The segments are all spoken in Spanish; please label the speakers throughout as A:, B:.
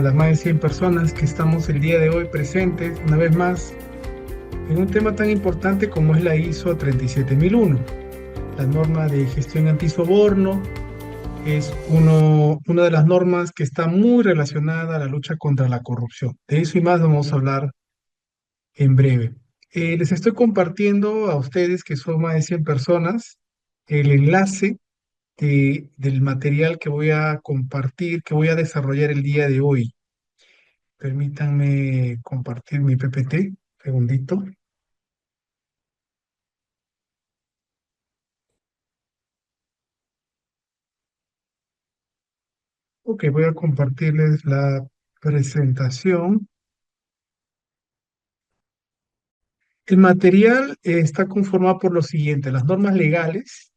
A: a las más de 100 personas que estamos el día de hoy presentes, una vez más, en un tema tan importante como es la ISO 37001. La norma de gestión antisoborno es una de las normas que está muy relacionada a la lucha contra la corrupción. De eso y más vamos a hablar en breve. Les estoy compartiendo a ustedes, que son más de 100 personas, el enlace del material que voy a compartir, que voy a desarrollar el día de hoy. Permítanme compartir mi PPT, segundito. Ok, voy a compartirles la presentación. El material está conformado por lo siguiente: las normas legales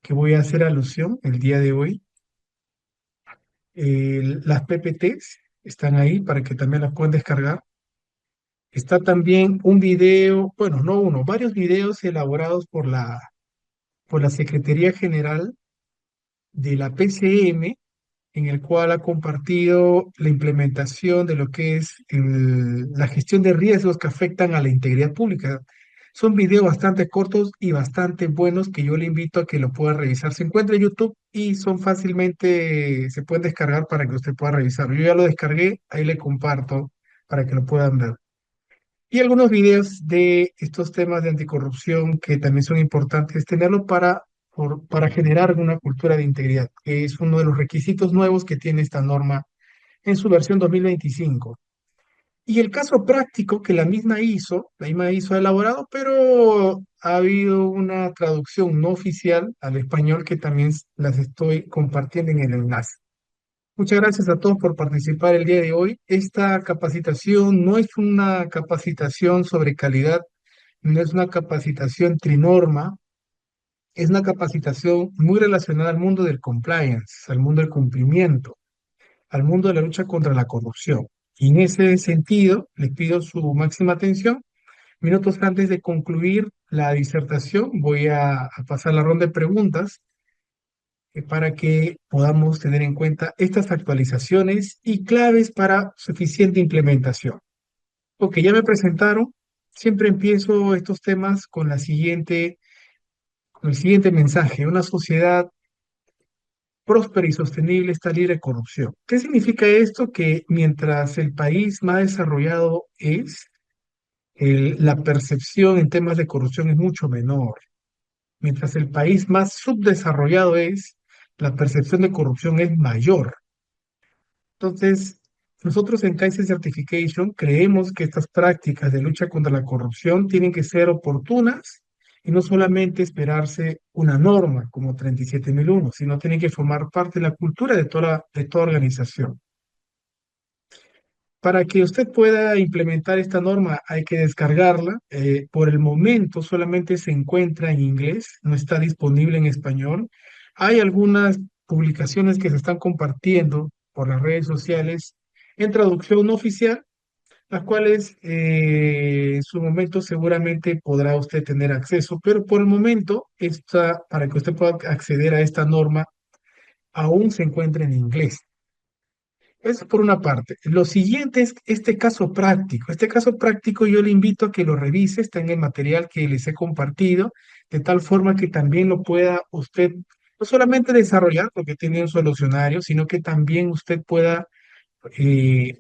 A: que voy a hacer alusión el día de hoy, las PPTs están ahí para que también las puedan descargar. Está también un video, bueno, no uno, varios videos elaborados por la Secretaría General de la PCM, en el cual ha compartido la implementación de lo que es la gestión de riesgos que afectan a la integridad pública. Son videos bastante cortos y bastante buenos que yo le invito a que lo pueda revisar. Se encuentra en YouTube y son fácilmente, se pueden descargar para que usted pueda revisarlo. Yo ya lo descargué, ahí le comparto para que lo puedan ver. Y algunos videos de estos temas de anticorrupción que también son importantes tenerlo para generar una cultura de integridad, que es uno de los requisitos nuevos que tiene esta norma en su versión 2025. Y el caso práctico que la misma ISO ha elaborado, pero ha habido una traducción no oficial al español que también las estoy compartiendo en el enlace. Muchas gracias a todos por participar el día de hoy. Esta capacitación no es una capacitación sobre calidad, no es una capacitación trinorma, es una capacitación muy relacionada al mundo del compliance, al mundo del cumplimiento, al mundo de la lucha contra la corrupción. Y en ese sentido, les pido su máxima atención. Minutos antes de concluir la disertación, voy a pasar la ronda de preguntas para que podamos tener en cuenta estas actualizaciones y claves para suficiente implementación. Ok, ya me presentaron. Siempre empiezo estos temas con el siguiente mensaje: una sociedad próspera y sostenible está libre de corrupción. ¿Qué significa esto? Que mientras el país más desarrollado es, la percepción en temas de corrupción es mucho menor. Mientras el país más subdesarrollado es, la percepción de corrupción es mayor. Entonces, nosotros en Kaizen Certification creemos que estas prácticas de lucha contra la corrupción tienen que ser oportunas y no solamente esperarse una norma como 37001, sino tienen que formar parte de la cultura de toda organización. Para que usted pueda implementar esta norma hay que descargarla. Por el momento solamente se encuentra en inglés, no está disponible en español. Hay algunas publicaciones que se están compartiendo por las redes sociales en traducción no oficial, las cuales en su momento seguramente podrá usted tener acceso, pero por el momento para que usted pueda acceder a esta norma aún se encuentra en inglés. Eso por una parte. Lo siguiente es este caso práctico. Este caso práctico yo le invito a que lo revise, está en el material que les he compartido, de tal forma que también lo pueda usted no solamente desarrollar, porque tiene un solucionario, sino que también usted pueda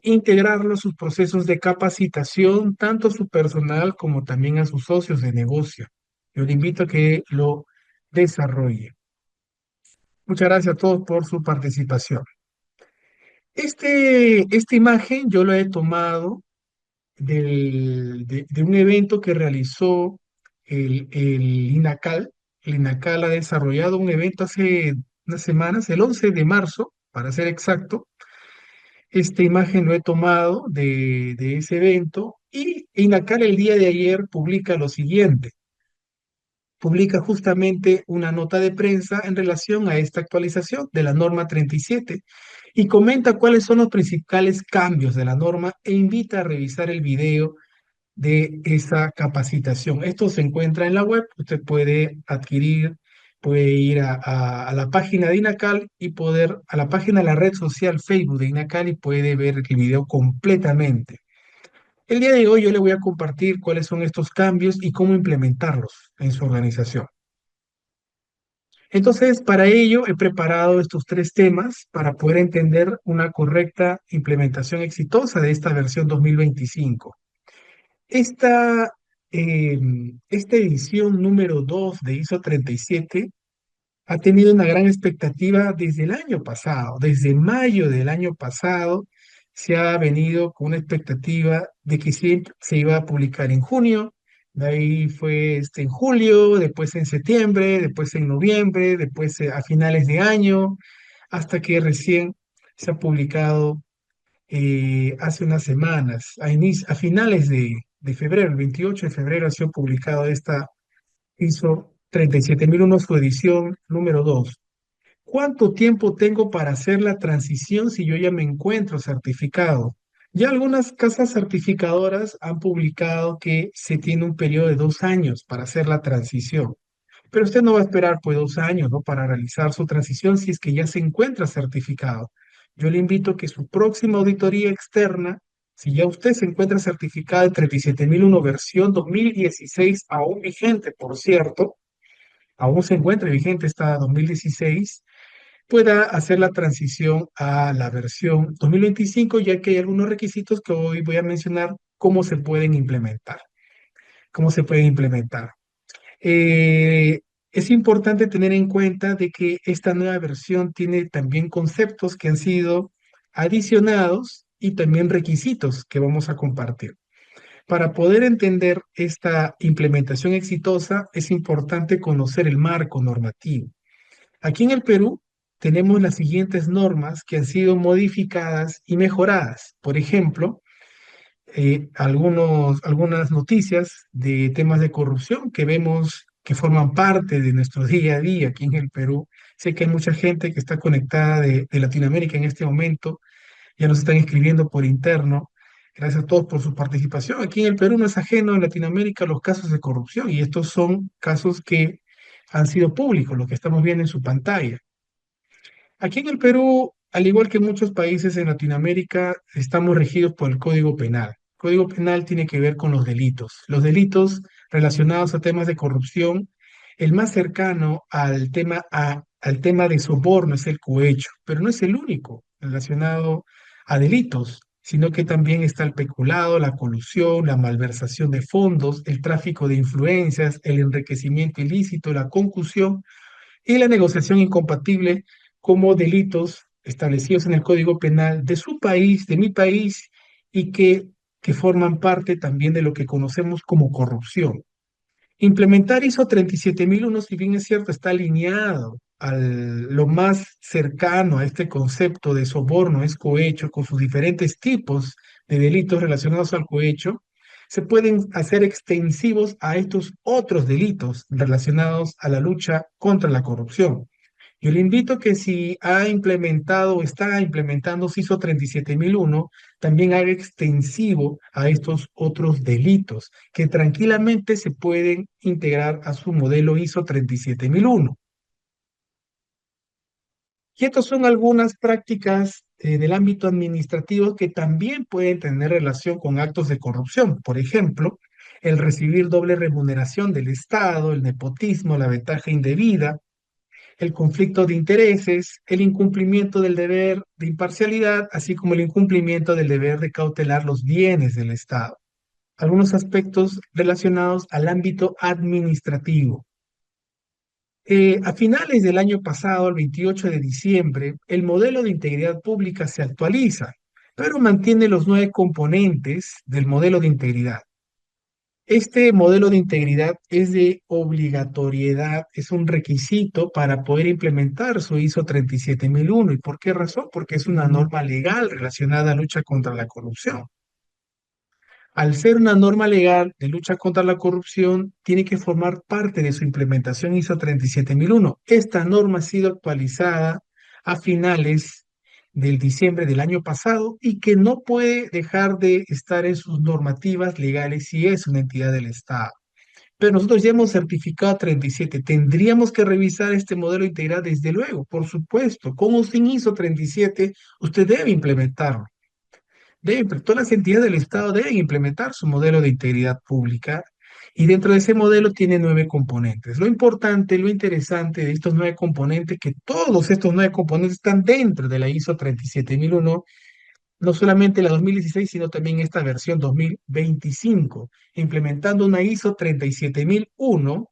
A: integrarlo a sus procesos de capacitación, tanto a su personal como también a sus socios de negocio. Yo le invito a que lo desarrolle. Muchas gracias a todos por su participación. Esta imagen yo la he tomado de un evento que realizó el INACAL. El INACAL ha desarrollado un evento hace unas semanas, el 11 de marzo, para ser exacto. Esta imagen lo he tomado de ese evento y INACAL el día de ayer publica lo siguiente. Publica justamente una nota de prensa en relación a esta actualización de la norma 37 y comenta cuáles son los principales cambios de la norma e invita a revisar el video de esa capacitación. Esto se encuentra en la web, usted puede adquirir puede ir a la página de INACAL y a la página de la red social Facebook de INACAL y puede ver el video completamente. El día de hoy yo le voy a compartir cuáles son estos cambios y cómo implementarlos en su organización. Entonces, para ello he preparado estos tres temas para poder entender una correcta implementación exitosa de esta versión 2025. Esta, eh, esta edición número 2 de ISO 37 ha tenido una gran expectativa desde el año pasado, desde mayo del año pasado, se ha venido con una expectativa de que siempre se iba a publicar en junio, de ahí fue en julio, después en septiembre, después en noviembre, después a finales de año, hasta que recién se ha publicado hace unas semanas, a finales de febrero, el 28 de febrero ha sido publicado esta ISO 37001, su edición número 2. ¿Cuánto tiempo tengo para hacer la transición si yo ya me encuentro certificado? Ya algunas casas certificadoras han publicado que se tiene un periodo de 2 años para hacer la transición, pero usted no va a esperar pues 2 años, ¿no? Para realizar su transición si es que ya se encuentra certificado. Yo le invito a que su próxima auditoría externa, si ya usted se encuentra certificado en 37001 versión 2016, aún vigente, por cierto, aún se encuentra vigente esta 2016, pueda hacer la transición a la versión 2025, ya que hay algunos requisitos que hoy voy a mencionar cómo se pueden implementar. Cómo se pueden implementar. Eh, es importante tener en cuenta de que esta nueva versión tiene también conceptos que han sido adicionados y también requisitos que vamos a compartir. Para poder entender esta implementación exitosa, es importante conocer el marco normativo. Aquí en el Perú tenemos las siguientes normas que han sido modificadas y mejoradas. Por ejemplo, algunas noticias de temas de corrupción que vemos que forman parte de nuestro día a día aquí en el Perú. Sé que hay mucha gente que está conectada de Latinoamérica en este momento, ya nos están escribiendo por interno. Gracias a todos por su participación. Aquí en el Perú no es ajeno en Latinoamérica los casos de corrupción y estos son casos que han sido públicos, lo que estamos viendo en su pantalla. Aquí en el Perú, al igual que en muchos países en Latinoamérica, estamos regidos por el Código Penal. El Código Penal tiene que ver con los delitos. Los delitos relacionados a temas de corrupción, el más cercano al tema de soborno es el cohecho, pero no es el único relacionado a delitos, sino que también está el peculado, la colusión, la malversación de fondos, el tráfico de influencias, el enriquecimiento ilícito, la concusión y la negociación incompatible como delitos establecidos en el Código Penal de su país, de mi país, y que forman parte también de lo que conocemos como corrupción. Implementar ISO 37001, si bien es cierto, está alineado lo más cercano a este concepto de soborno, es cohecho, con sus diferentes tipos de delitos relacionados al cohecho, se pueden hacer extensivos a estos otros delitos relacionados a la lucha contra la corrupción. Yo le invito a que si ha implementado o está implementando ISO 37001, también haga extensivo a estos otros delitos que tranquilamente se pueden integrar a su modelo ISO 37001. Y estas son algunas prácticas del ámbito administrativo que también pueden tener relación con actos de corrupción. Por ejemplo, el recibir doble remuneración del Estado, el nepotismo, la ventaja indebida, el conflicto de intereses, el incumplimiento del deber de imparcialidad, así como el incumplimiento del deber de cautelar los bienes del Estado. Algunos aspectos relacionados al ámbito administrativo. A finales del año pasado, el 28 de diciembre, el modelo de integridad pública se actualiza, pero mantiene los 9 componentes del modelo de integridad. Este modelo de integridad es de obligatoriedad, es un requisito para poder implementar su ISO 37001. ¿Y por qué razón? Porque es una norma legal relacionada a lucha contra la corrupción. Al ser una norma legal de lucha contra la corrupción, tiene que formar parte de su implementación ISO 37001. Esta norma ha sido actualizada a finales del diciembre del año pasado y que no puede dejar de estar en sus normativas legales si es una entidad del Estado. Pero nosotros ya hemos certificado a 37. Tendríamos que revisar este modelo integral, desde luego, por supuesto. Con o sin ISO 37, usted debe implementarlo. Todas las entidades del Estado deben implementar su modelo de integridad pública y dentro de ese modelo tiene 9 componentes. Lo importante, lo interesante de estos 9 componentes, que todos estos 9 componentes están dentro de la ISO 37001, no solamente la 2016, sino también esta versión 2025, implementando una ISO 37001.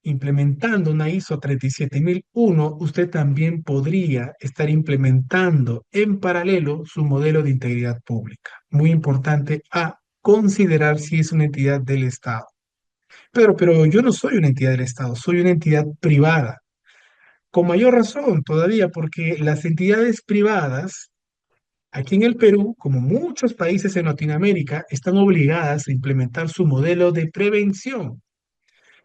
A: Implementando una ISO 37001, usted también podría estar implementando en paralelo su modelo de integridad pública. Muy importante a considerar si es una entidad del Estado. Pero yo no soy una entidad del Estado, soy una entidad privada. Con mayor razón todavía, porque las entidades privadas aquí en el Perú, como muchos países en Latinoamérica, están obligadas a implementar su modelo de prevención.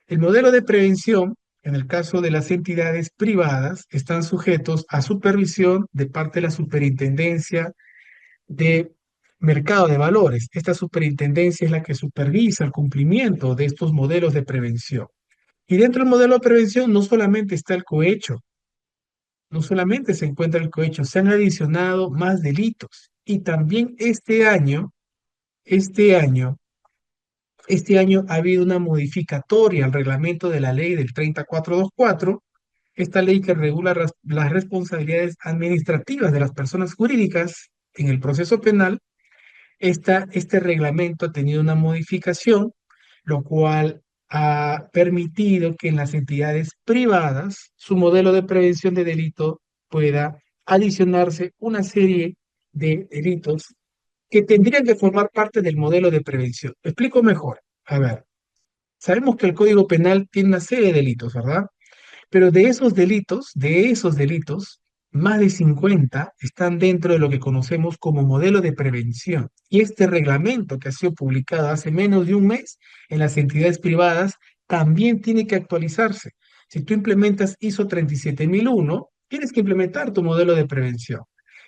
A: El modelo de prevención, en el caso de las entidades privadas, están sujetos a supervisión de parte de la Superintendencia de Mercado de Valores. Esta superintendencia es la que supervisa el cumplimiento de estos modelos de prevención. Y dentro del modelo de prevención no solamente está el cohecho, no solamente se encuentra el cohecho, se han adicionado más delitos. Y también este año, este año ha habido una modificatoria al reglamento de la ley del 3424, esta ley que regula las responsabilidades administrativas de las personas jurídicas en el proceso penal. Este reglamento ha tenido una modificación, lo cual ha permitido que en las entidades privadas su modelo de prevención de delito pueda adicionarse una serie de delitos que tendrían que formar parte del modelo de prevención. Me explico mejor. A ver, sabemos que el Código Penal tiene una serie de delitos, ¿verdad? Pero de esos delitos, más de 50 están dentro de lo que conocemos como modelo de prevención. Y este reglamento que ha sido publicado hace menos de un mes en las entidades privadas también tiene que actualizarse. Si tú implementas ISO 37001, tienes que implementar tu modelo de prevención.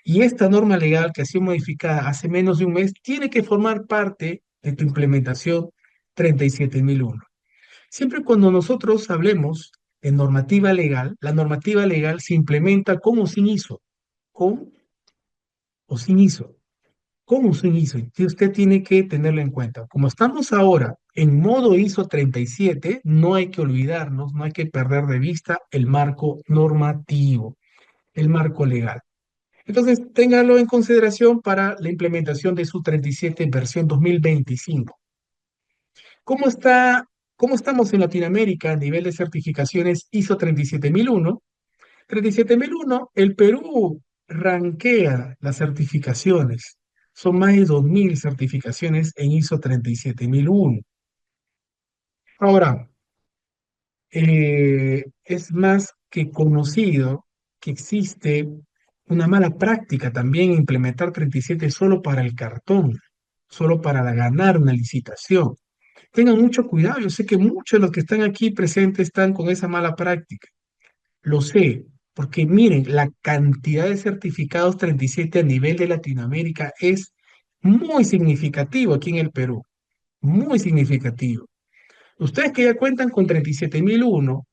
A: Y esta norma legal que ha sido modificada hace menos de un mes tiene que formar parte de tu implementación 37001. Siempre cuando nosotros hablemos de normativa legal, la normativa legal se implementa con o sin ISO, con o sin ISO, con o sin ISO. Y usted tiene que tenerlo en cuenta. Como estamos ahora en modo ISO 37, no hay que olvidarnos, no hay que perder de vista el marco normativo, el marco legal. Entonces, téngalo en consideración para la implementación de su 37 versión 2025. ¿Cómo está, cómo estamos en Latinoamérica a nivel de certificaciones ISO 37001? 37001, el Perú rankea las certificaciones. Son más de 2000 certificaciones en ISO 37001. Ahora, es más que conocido que existe una mala práctica también en implementar 37 solo para el cartón, solo para ganar una licitación. Tengan mucho cuidado, yo sé que muchos de los que están aquí presentes están con esa mala práctica. Lo sé, porque miren, la cantidad de certificados 37 a nivel de Latinoamérica es muy significativo aquí en el Perú, muy significativo. Ustedes que ya cuentan con 37.001,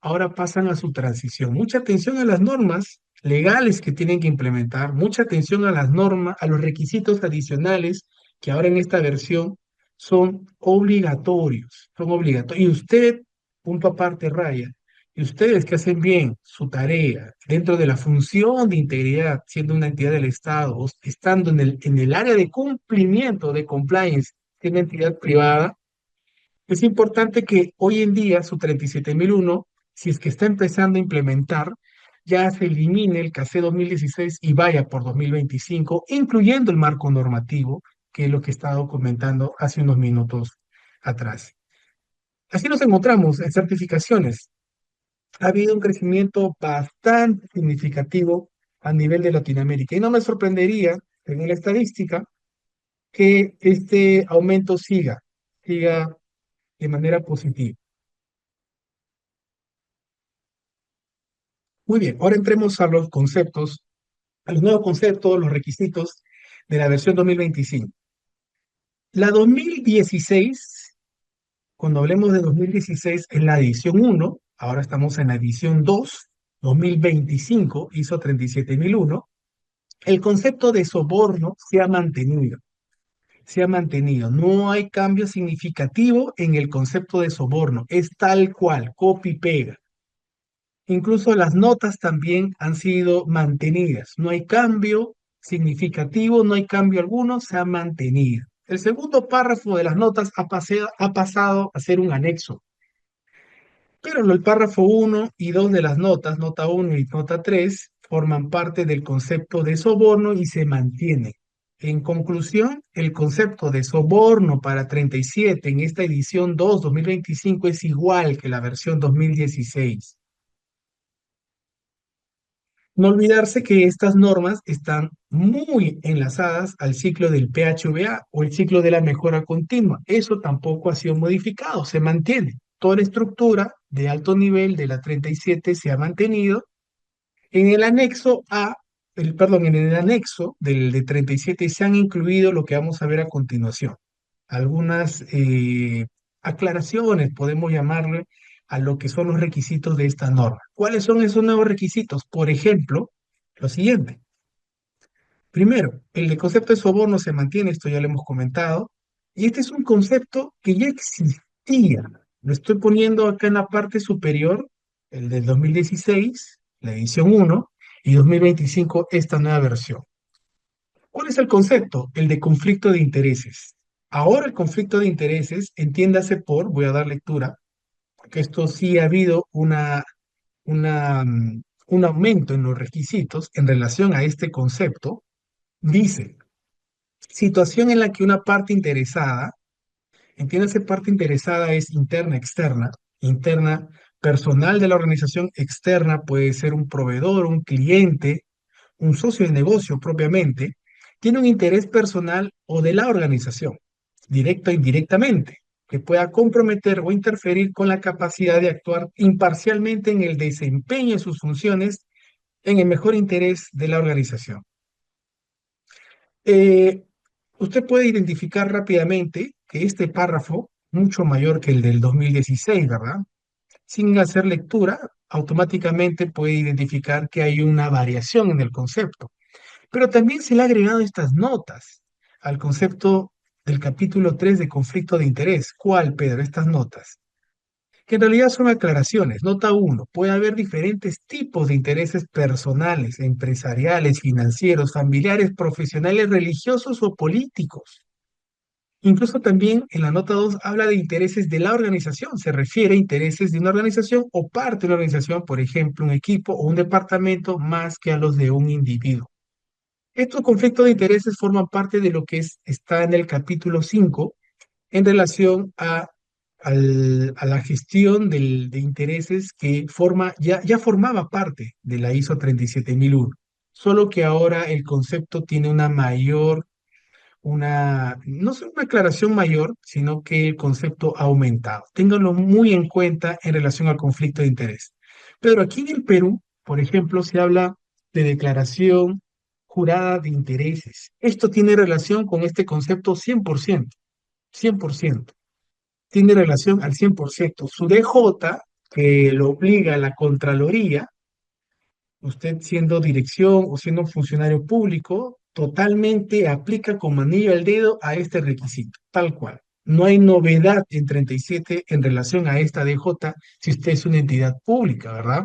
A: ahora pasan a su transición. Mucha atención a las normas legales que tienen que implementar, mucha atención a las normas, a los requisitos adicionales que ahora en esta versión son obligatorios, son obligatorios. Y usted, punto aparte, raya, y ustedes que hacen bien su tarea dentro de la función de integridad, siendo una entidad del Estado, o estando en el área de cumplimiento de compliance, siendo entidad privada, es importante que hoy en día su 37.001, si es que está empezando a implementar, ya se elimine el CACE 2016 y vaya por 2025, incluyendo el marco normativo, que es lo que he estado comentando hace unos minutos atrás. Así nos encontramos en certificaciones. Ha habido un crecimiento bastante significativo a nivel de Latinoamérica y no me sorprendería, según la estadística, que este aumento siga de manera positiva. Muy bien, ahora entremos a los conceptos, a los nuevos conceptos, los requisitos de la versión 2025. La 2016, cuando hablemos de 2016, es la edición uno. Ahora estamos en la edición 2, 2025, ISO 37001. El concepto de soborno se ha mantenido. No hay cambio significativo en el concepto de soborno, es tal cual, copy-pega. Incluso las notas también han sido mantenidas. No hay cambio significativo, no hay cambio alguno, se ha mantenido. El segundo párrafo de las notas ha pasado a ser un anexo, pero el párrafo uno y 2 de las notas, nota uno y nota 3, forman parte del concepto de soborno y se mantiene. En conclusión, el concepto de soborno para 37 en esta edición 2 2025 es igual que la versión 2016. No olvidarse que estas normas están muy enlazadas al ciclo del PHVA o el ciclo de la mejora continua. Eso tampoco ha sido modificado, se mantiene. Toda la estructura de alto nivel de la 37 se ha mantenido. En el anexo A, perdón, en el anexo del de 37 se han incluido lo que vamos a ver a continuación. Algunas aclaraciones, podemos llamarle, a lo que son los requisitos de esta norma. ¿Cuáles son esos nuevos requisitos? Por ejemplo, lo siguiente. Primero, el de concepto de soborno se mantiene, esto ya lo hemos comentado, y este es un concepto que ya existía. Lo estoy poniendo acá en la parte superior, el del 2016, la edición uno, y 2025, esta nueva versión. ¿Cuál es el concepto? El de conflicto de intereses. Ahora el conflicto de intereses, entiéndase por, voy a dar lectura, porque esto sí ha habido un aumento en los requisitos en relación a este concepto. Dice, situación en la que una parte interesada, entiéndase parte interesada es interna, externa, interna, personal de la organización, externa puede ser un proveedor, un cliente, un socio de negocio propiamente, tiene un interés personal o de la organización, directo o indirectamente, que pueda comprometer o interferir con la capacidad de actuar imparcialmente en el desempeño de sus funciones en el mejor interés de la organización. Eh, Usted puede identificar rápidamente que este párrafo, mucho mayor que el del 2016, ¿verdad? Sin hacer lectura, automáticamente puede identificar que hay una variación en el concepto. Pero también se le ha agregado estas notas al concepto del capítulo 3 de conflicto de interés. ¿Cuál, Pedro? Estas notas. Que en realidad son aclaraciones. Nota uno, puede haber diferentes tipos de intereses personales, empresariales, financieros, familiares, profesionales, religiosos o políticos. Incluso también en la nota 2 habla de intereses de la organización, se refiere a intereses de una organización o parte de una organización, por ejemplo, un equipo o un departamento, más que a los de un individuo. Estos conflictos de intereses forman parte de lo que está en el capítulo 5 en relación a la gestión de intereses que ya formaba parte de la ISO 37001, solo que ahora el concepto tiene no es una aclaración mayor, sino que el concepto ha aumentado. Ténganlo muy en cuenta en relación al conflicto de interés. Pero aquí en el Perú, por ejemplo, se habla de declaración jurada de intereses. Esto tiene relación con este concepto 100%, 100%. Tiene relación al 100%. Su DJ, que lo obliga a la Contraloría, usted siendo dirección o siendo funcionario público, totalmente aplica como anillo al dedo a este requisito, tal cual. No hay novedad en 37 en relación a esta DJ si usted es una entidad pública, ¿verdad?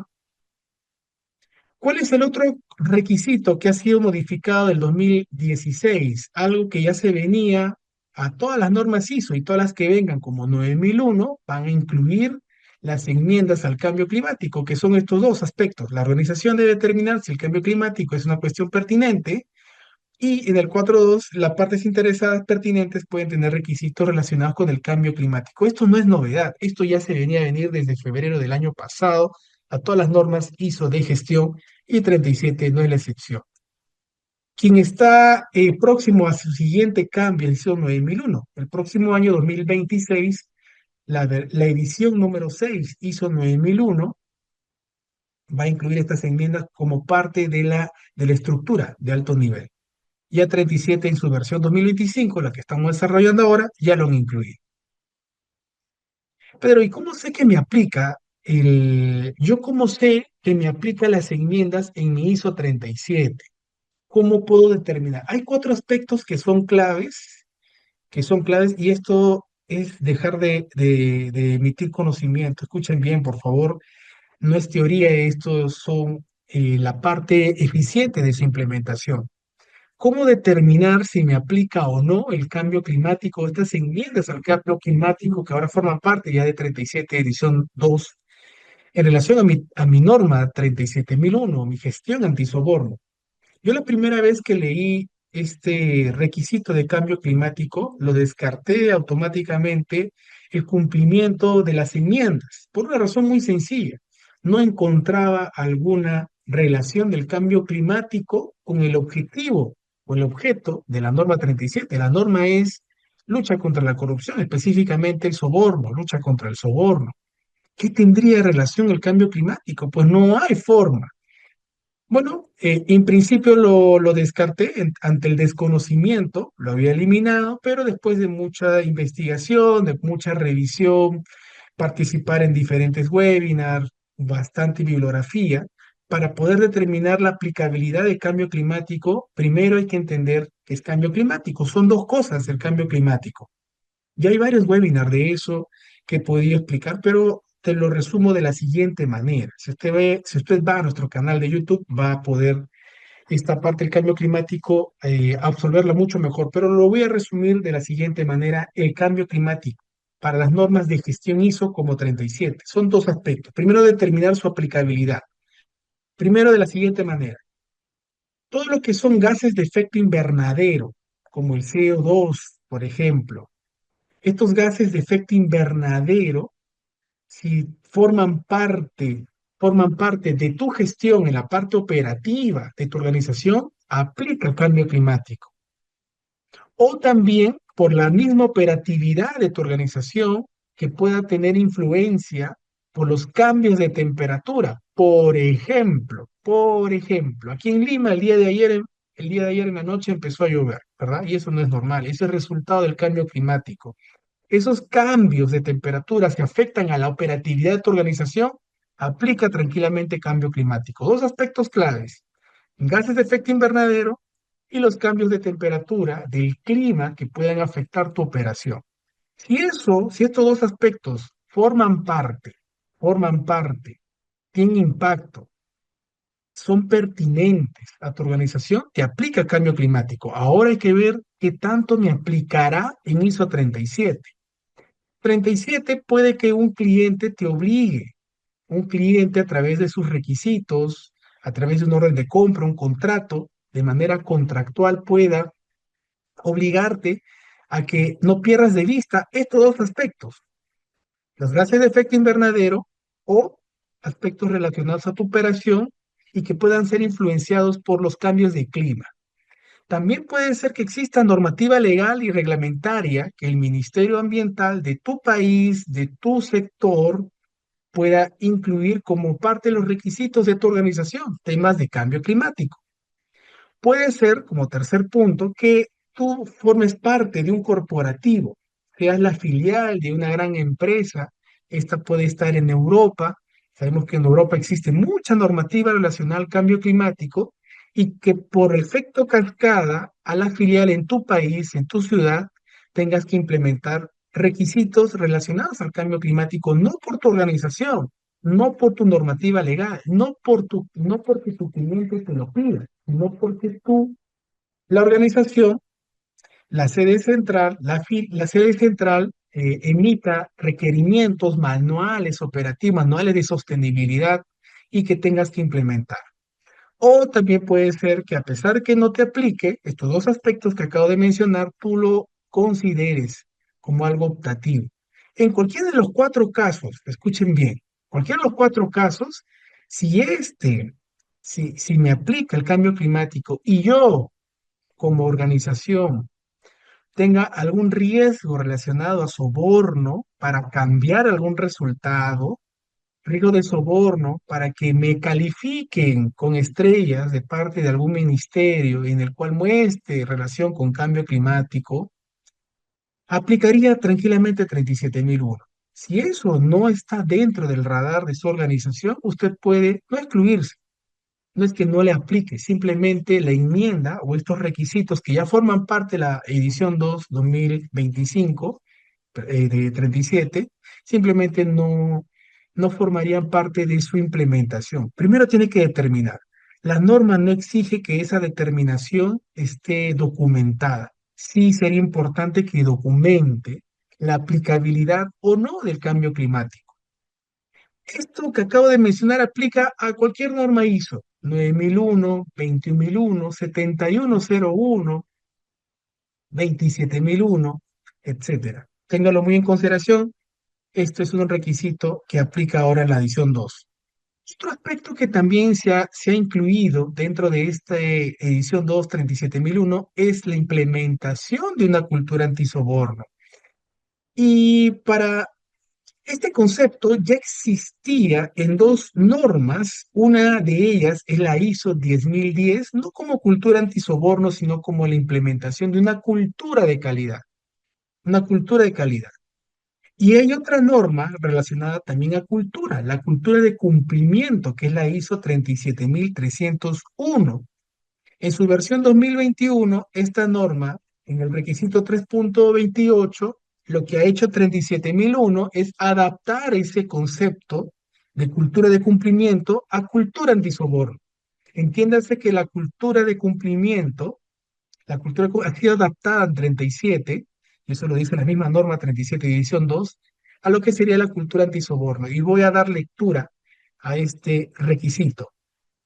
A: ¿Cuál es el otro requisito que ha sido modificado del 2016? Algo que ya se venía a todas las normas ISO y todas las que vengan como 9001 van a incluir las enmiendas al cambio climático, que son estos dos aspectos. La organización debe determinar si el cambio climático es una cuestión pertinente y en el 4.2 las partes interesadas pertinentes pueden tener requisitos relacionados con el cambio climático. Esto no es novedad, esto ya se venía a venir desde febrero del año pasado a todas las normas ISO de gestión y 37 no es la excepción. Quien está próximo a su siguiente cambio, el ISO 9001, el próximo año 2026, la edición número 6, ISO 9001, va a incluir estas enmiendas como parte de la estructura de alto nivel. Ya 37 en su versión 2025, la que estamos desarrollando ahora, ya lo han incluido. Pero ¿y cómo sé que me aplica yo cómo sé que me aplica las enmiendas en mi ISO 37? ¿Cómo puedo determinar? Hay cuatro aspectos que son claves, y esto es dejar de emitir conocimiento. Escuchen bien, por favor, no es teoría, esto son la parte eficiente de su implementación. ¿Cómo determinar si me aplica o no el cambio climático, estas enmiendas al cambio climático que ahora forman parte ya de 37 edición 2 en relación a mi norma 37001, mi gestión antisoborno? Yo la primera vez que leí este requisito de cambio climático, lo descarté automáticamente el cumplimiento de las enmiendas, por una razón muy sencilla. No encontraba alguna relación del cambio climático con el objetivo o el objeto de la norma 37. La norma es lucha contra la corrupción, específicamente el soborno, lucha contra el soborno. ¿Qué tendría relación el cambio climático? Pues no hay forma. Bueno, en principio lo descarté ante el desconocimiento, lo había eliminado, pero después de mucha investigación, de mucha revisión, participar en diferentes webinars, bastante bibliografía, para poder determinar la aplicabilidad del cambio climático, primero hay que entender qué es cambio climático. Son dos cosas el cambio climático. Ya hay varios webinars de eso que podía explicar, pero te lo resumo de la siguiente manera. Si usted va a nuestro canal de YouTube, va a poder esta parte del cambio climático absorberla mucho mejor, pero lo voy a resumir de la siguiente manera. El cambio climático para las normas de gestión ISO como 37 son dos aspectos. Primero, determinar su aplicabilidad. Primero, de la siguiente manera. Todo lo que son gases de efecto invernadero, como el CO2, por ejemplo, estos gases de efecto invernadero, si forman parte de tu gestión en la parte operativa de tu organización, aplica el cambio climático. O también por la misma operatividad de tu organización que pueda tener influencia por los cambios de temperatura. Por ejemplo, aquí en Lima el día de ayer en la noche empezó a llover, ¿verdad? Y eso no es normal, es el resultado del cambio climático. Esos cambios de temperatura que afectan a la operatividad de tu organización, aplica tranquilamente cambio climático. Dos aspectos claves: gases de efecto invernadero y los cambios de temperatura del clima que puedan afectar tu operación. Si estos dos aspectos forman parte, tienen impacto, son pertinentes a tu organización, te aplica cambio climático. Ahora hay que ver qué tanto me aplicará en ISO 37. 37 puede que un cliente te obligue, un cliente a través de sus requisitos, a través de un orden de compra, un contrato, de manera contractual pueda obligarte a que no pierdas de vista estos dos aspectos: los gases de efecto invernadero o aspectos relacionados a tu operación y que puedan ser influenciados por los cambios de clima. También puede ser que exista normativa legal y reglamentaria que el Ministerio Ambiental de tu país, de tu sector, pueda incluir como parte de los requisitos de tu organización, temas de cambio climático. Puede ser, como tercer punto, que tú formes parte de un corporativo, seas la filial de una gran empresa. Esta puede estar en Europa. Sabemos que en Europa existe mucha normativa relacionada al cambio climático y que por efecto cascada a la filial en tu país, en tu ciudad, tengas que implementar requisitos relacionados al cambio climático, no por tu organización, no por tu normativa legal, no porque tu cliente te lo pida, sino porque tú, la organización, la sede central emita requerimientos manuales operativos, manuales de sostenibilidad y que tengas que implementar. O también puede ser que a pesar que no te aplique estos dos aspectos que acabo de mencionar, tú lo consideres como algo optativo. En cualquiera de los cuatro casos, escuchen bien, cualquiera de los cuatro casos, si si me aplica el cambio climático y yo como organización tenga algún riesgo relacionado a soborno para cambiar algún resultado, riesgo de soborno para que me califiquen con estrellas de parte de algún ministerio en el cual muestre relación con cambio climático, aplicaría tranquilamente 37.001. Si eso no está dentro del radar de su organización, usted puede no excluirse. No es que no le aplique, simplemente la enmienda o estos requisitos que ya forman parte de la edición 2 2025 de 37, simplemente no formarían parte de su implementación. Primero tiene que determinar. La norma no exige que esa determinación esté documentada. Sí sería importante que documente la aplicabilidad o no del cambio climático. Esto que acabo de mencionar aplica a cualquier norma ISO, 9001, 21001, 7101, 27001, etcétera. Téngalo muy en consideración. Esto es un requisito que aplica ahora en la edición 2. Otro aspecto que también se ha incluido dentro de esta edición 2 37001 es la implementación de una cultura antisoborno. Y para este concepto ya existía en dos normas. Una de ellas es la ISO 10010, no como cultura antisoborno, sino como la implementación de una cultura de calidad. Una cultura de calidad. Y hay otra norma relacionada también a cultura, la cultura de cumplimiento, que es la ISO 37301. En su versión 2021, esta norma, en el requisito 3.28, lo que ha hecho 37001 es adaptar ese concepto de cultura de cumplimiento a cultura antisoborno. Entiéndase que la cultura de cumplimiento, ha sido adaptada en 37, y eso lo dice la misma norma 37 edición 2, a lo que sería la cultura antisoborno. Y voy a dar lectura a este requisito.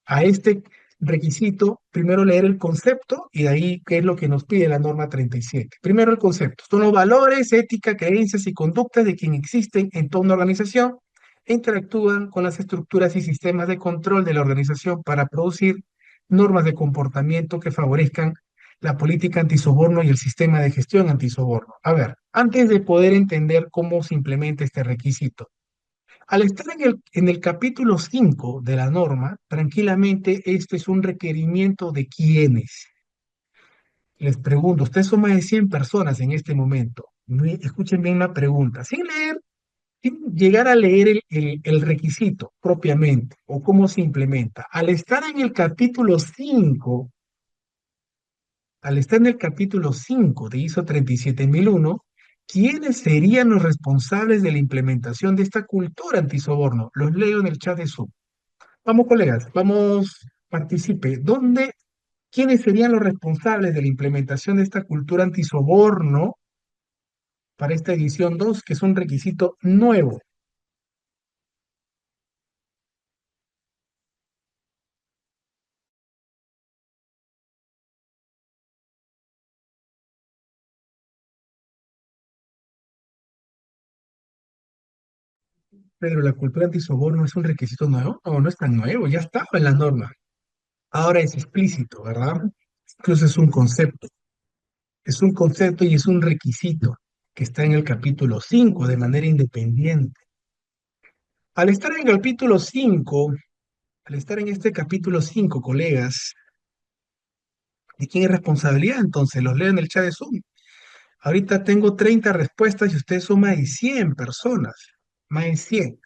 A: A este requisito, primero leer el concepto y de ahí qué es lo que nos pide la norma 37. Primero el concepto. Son los valores, ética, creencias y conductas de quien existen en toda una organización e interactúan con las estructuras y sistemas de control de la organización para producir normas de comportamiento que favorezcan la política antisoborno y el sistema de gestión antisoborno. A ver, antes de poder entender cómo se implementa este requisito, al estar en el capítulo 5 de la norma, tranquilamente este es un requerimiento de quiénes. Les pregunto, ustedes son más de 100 personas en este momento. Escuchen bien la pregunta, sin leer, sin llegar a leer el requisito propiamente o cómo se implementa. Al estar en el capítulo 5 de ISO 37001, ¿quiénes serían los responsables de la implementación de esta cultura antisoborno? Los leo en el chat de Zoom. Vamos, colegas, vamos, participe. ¿Quiénes serían los responsables de la implementación de esta cultura antisoborno para esta edición 2, que es un requisito nuevo? Pero la cultura antisoborno es un requisito nuevo. No, no es tan nuevo, ya estaba en la norma. Ahora es explícito, ¿verdad? Incluso es un concepto. Es un concepto y es un requisito que está en el capítulo 5 de manera independiente. Al estar en el capítulo 5, al estar en este capítulo 5, colegas, ¿de quién es responsabilidad? Entonces, los leo en el chat de Zoom. Ahorita tengo 30 respuestas y ustedes son más de 100 personas. Más de 100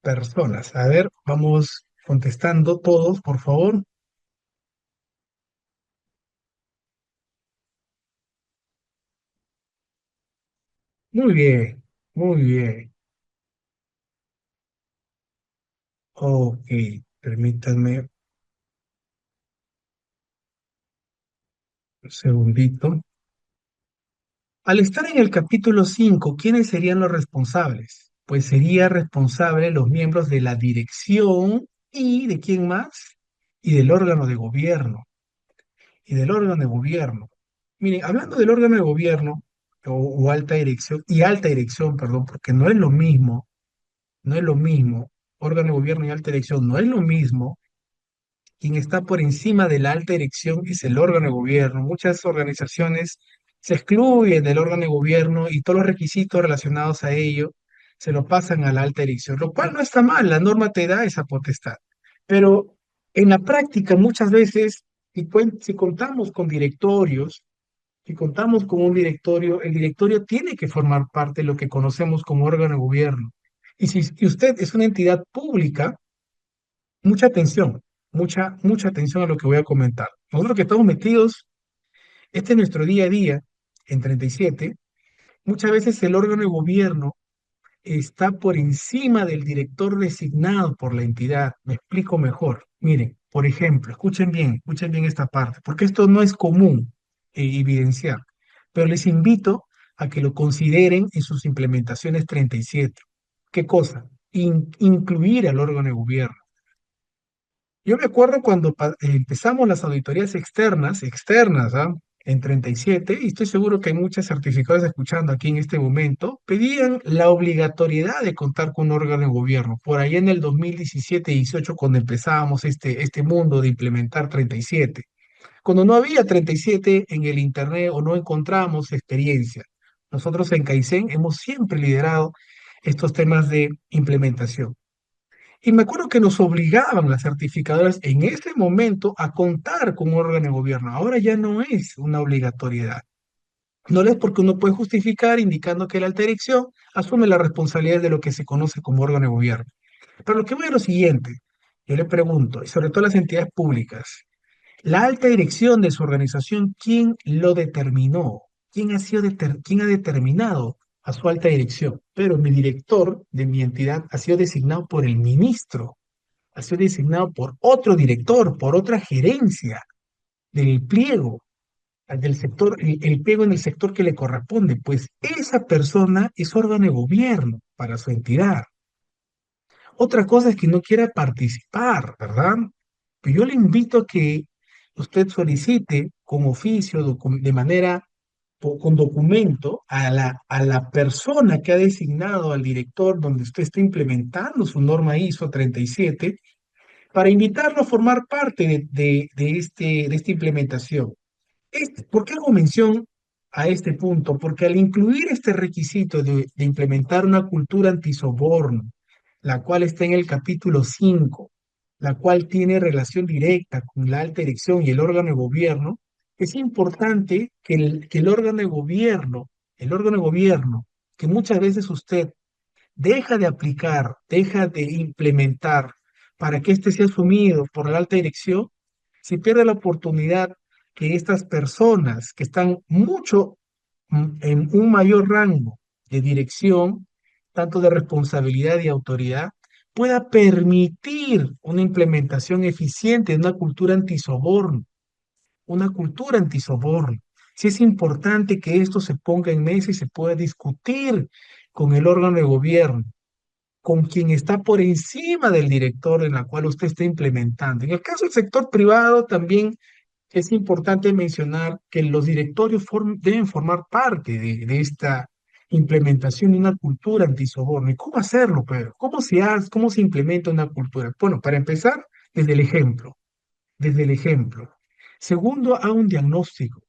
A: personas. A ver, vamos contestando todos, por favor. Muy bien, muy bien. Ok, permítanme un segundito. Al estar en el capítulo 5, ¿quiénes serían los responsables? Pues sería responsable los miembros de la dirección y ¿de quién más? Y del órgano de gobierno. Y del órgano de gobierno. Miren, hablando del órgano de gobierno o alta dirección, y alta dirección, perdón, porque no es lo mismo, no es lo mismo, órgano de gobierno y alta dirección, no es lo mismo. Quien está por encima de la alta dirección es el órgano de gobierno. Muchas organizaciones se excluyen del órgano de gobierno y todos los requisitos relacionados a ello se lo pasan a la alta dirección, lo cual no está mal, la norma te da esa potestad. Pero en la práctica muchas veces, si contamos con directorios, si contamos con un directorio, el directorio tiene que formar parte de lo que conocemos como órgano de gobierno. Y si usted es una entidad pública, mucha atención, mucha atención a lo que voy a comentar. Nosotros que estamos metidos, este es nuestro día a día en 37, muchas veces el órgano de gobierno está por encima del director designado por la entidad. Me explico mejor. Miren, por ejemplo, escuchen bien esta parte, porque esto no es común evidenciar, pero les invito a que lo consideren en sus implementaciones 37. ¿Qué cosa? Incluir al órgano de gobierno. Yo me acuerdo cuando empezamos las auditorías externas, ¿ah? En 37, y estoy seguro que hay muchos certificados escuchando aquí en este momento, pedían la obligatoriedad de contar con un órgano de gobierno. Por ahí en el 2017-18, cuando empezábamos este mundo de implementar 37, cuando no había 37 en el Internet o no encontrábamos experiencia. Nosotros en Kaizen hemos siempre liderado estos temas de implementación. Y me acuerdo que nos obligaban las certificadoras en ese momento a contar con un órgano de gobierno. Ahora ya no es una obligatoriedad. No es porque uno puede justificar indicando que la alta dirección asume la responsabilidad de lo que se conoce como órgano de gobierno. Pero lo que voy a lo siguiente, yo le pregunto, y sobre todo las entidades públicas, la alta dirección de su organización, ¿quién lo determinó? ¿Quién ha determinado a su alta dirección? Pero mi director de mi entidad ha sido designado por el ministro, ha sido designado por otro director, por otra gerencia del pliego, del sector, el pliego en el sector que le corresponde, pues esa persona es órgano de gobierno para su entidad. Otra cosa es que no quiera participar, ¿verdad? Pero yo le invito a que usted solicite con oficio, de manera, con documento, a la persona que ha designado al director donde usted está implementando su norma ISO 37 para invitarlo a formar parte de esta implementación. ¿Por qué hago mención a este punto? Porque al incluir este requisito de implementar una cultura antisoborno, la cual está en el capítulo 5, la cual tiene relación directa con la alta dirección y el órgano de gobierno, es importante que el órgano de gobierno, que muchas veces usted deja de aplicar, deja de implementar para que éste sea asumido por la alta dirección, se pierde la oportunidad que estas personas que están en un mayor rango de dirección, tanto de responsabilidad y autoridad, pueda permitir una implementación eficiente de una cultura antisoborno. Sí es importante que esto se ponga en mesa y se pueda discutir con el órgano de gobierno, con quien está por encima del director en la cual usted está implementando. En el caso del sector privado, también es importante mencionar que los directorios deben formar parte de esta implementación de una cultura antisoborno. ¿Y cómo hacerlo, Pedro? ¿Cómo se implementa una cultura? Bueno, para empezar, desde el ejemplo, desde el ejemplo. Segundo, haga un diagnóstico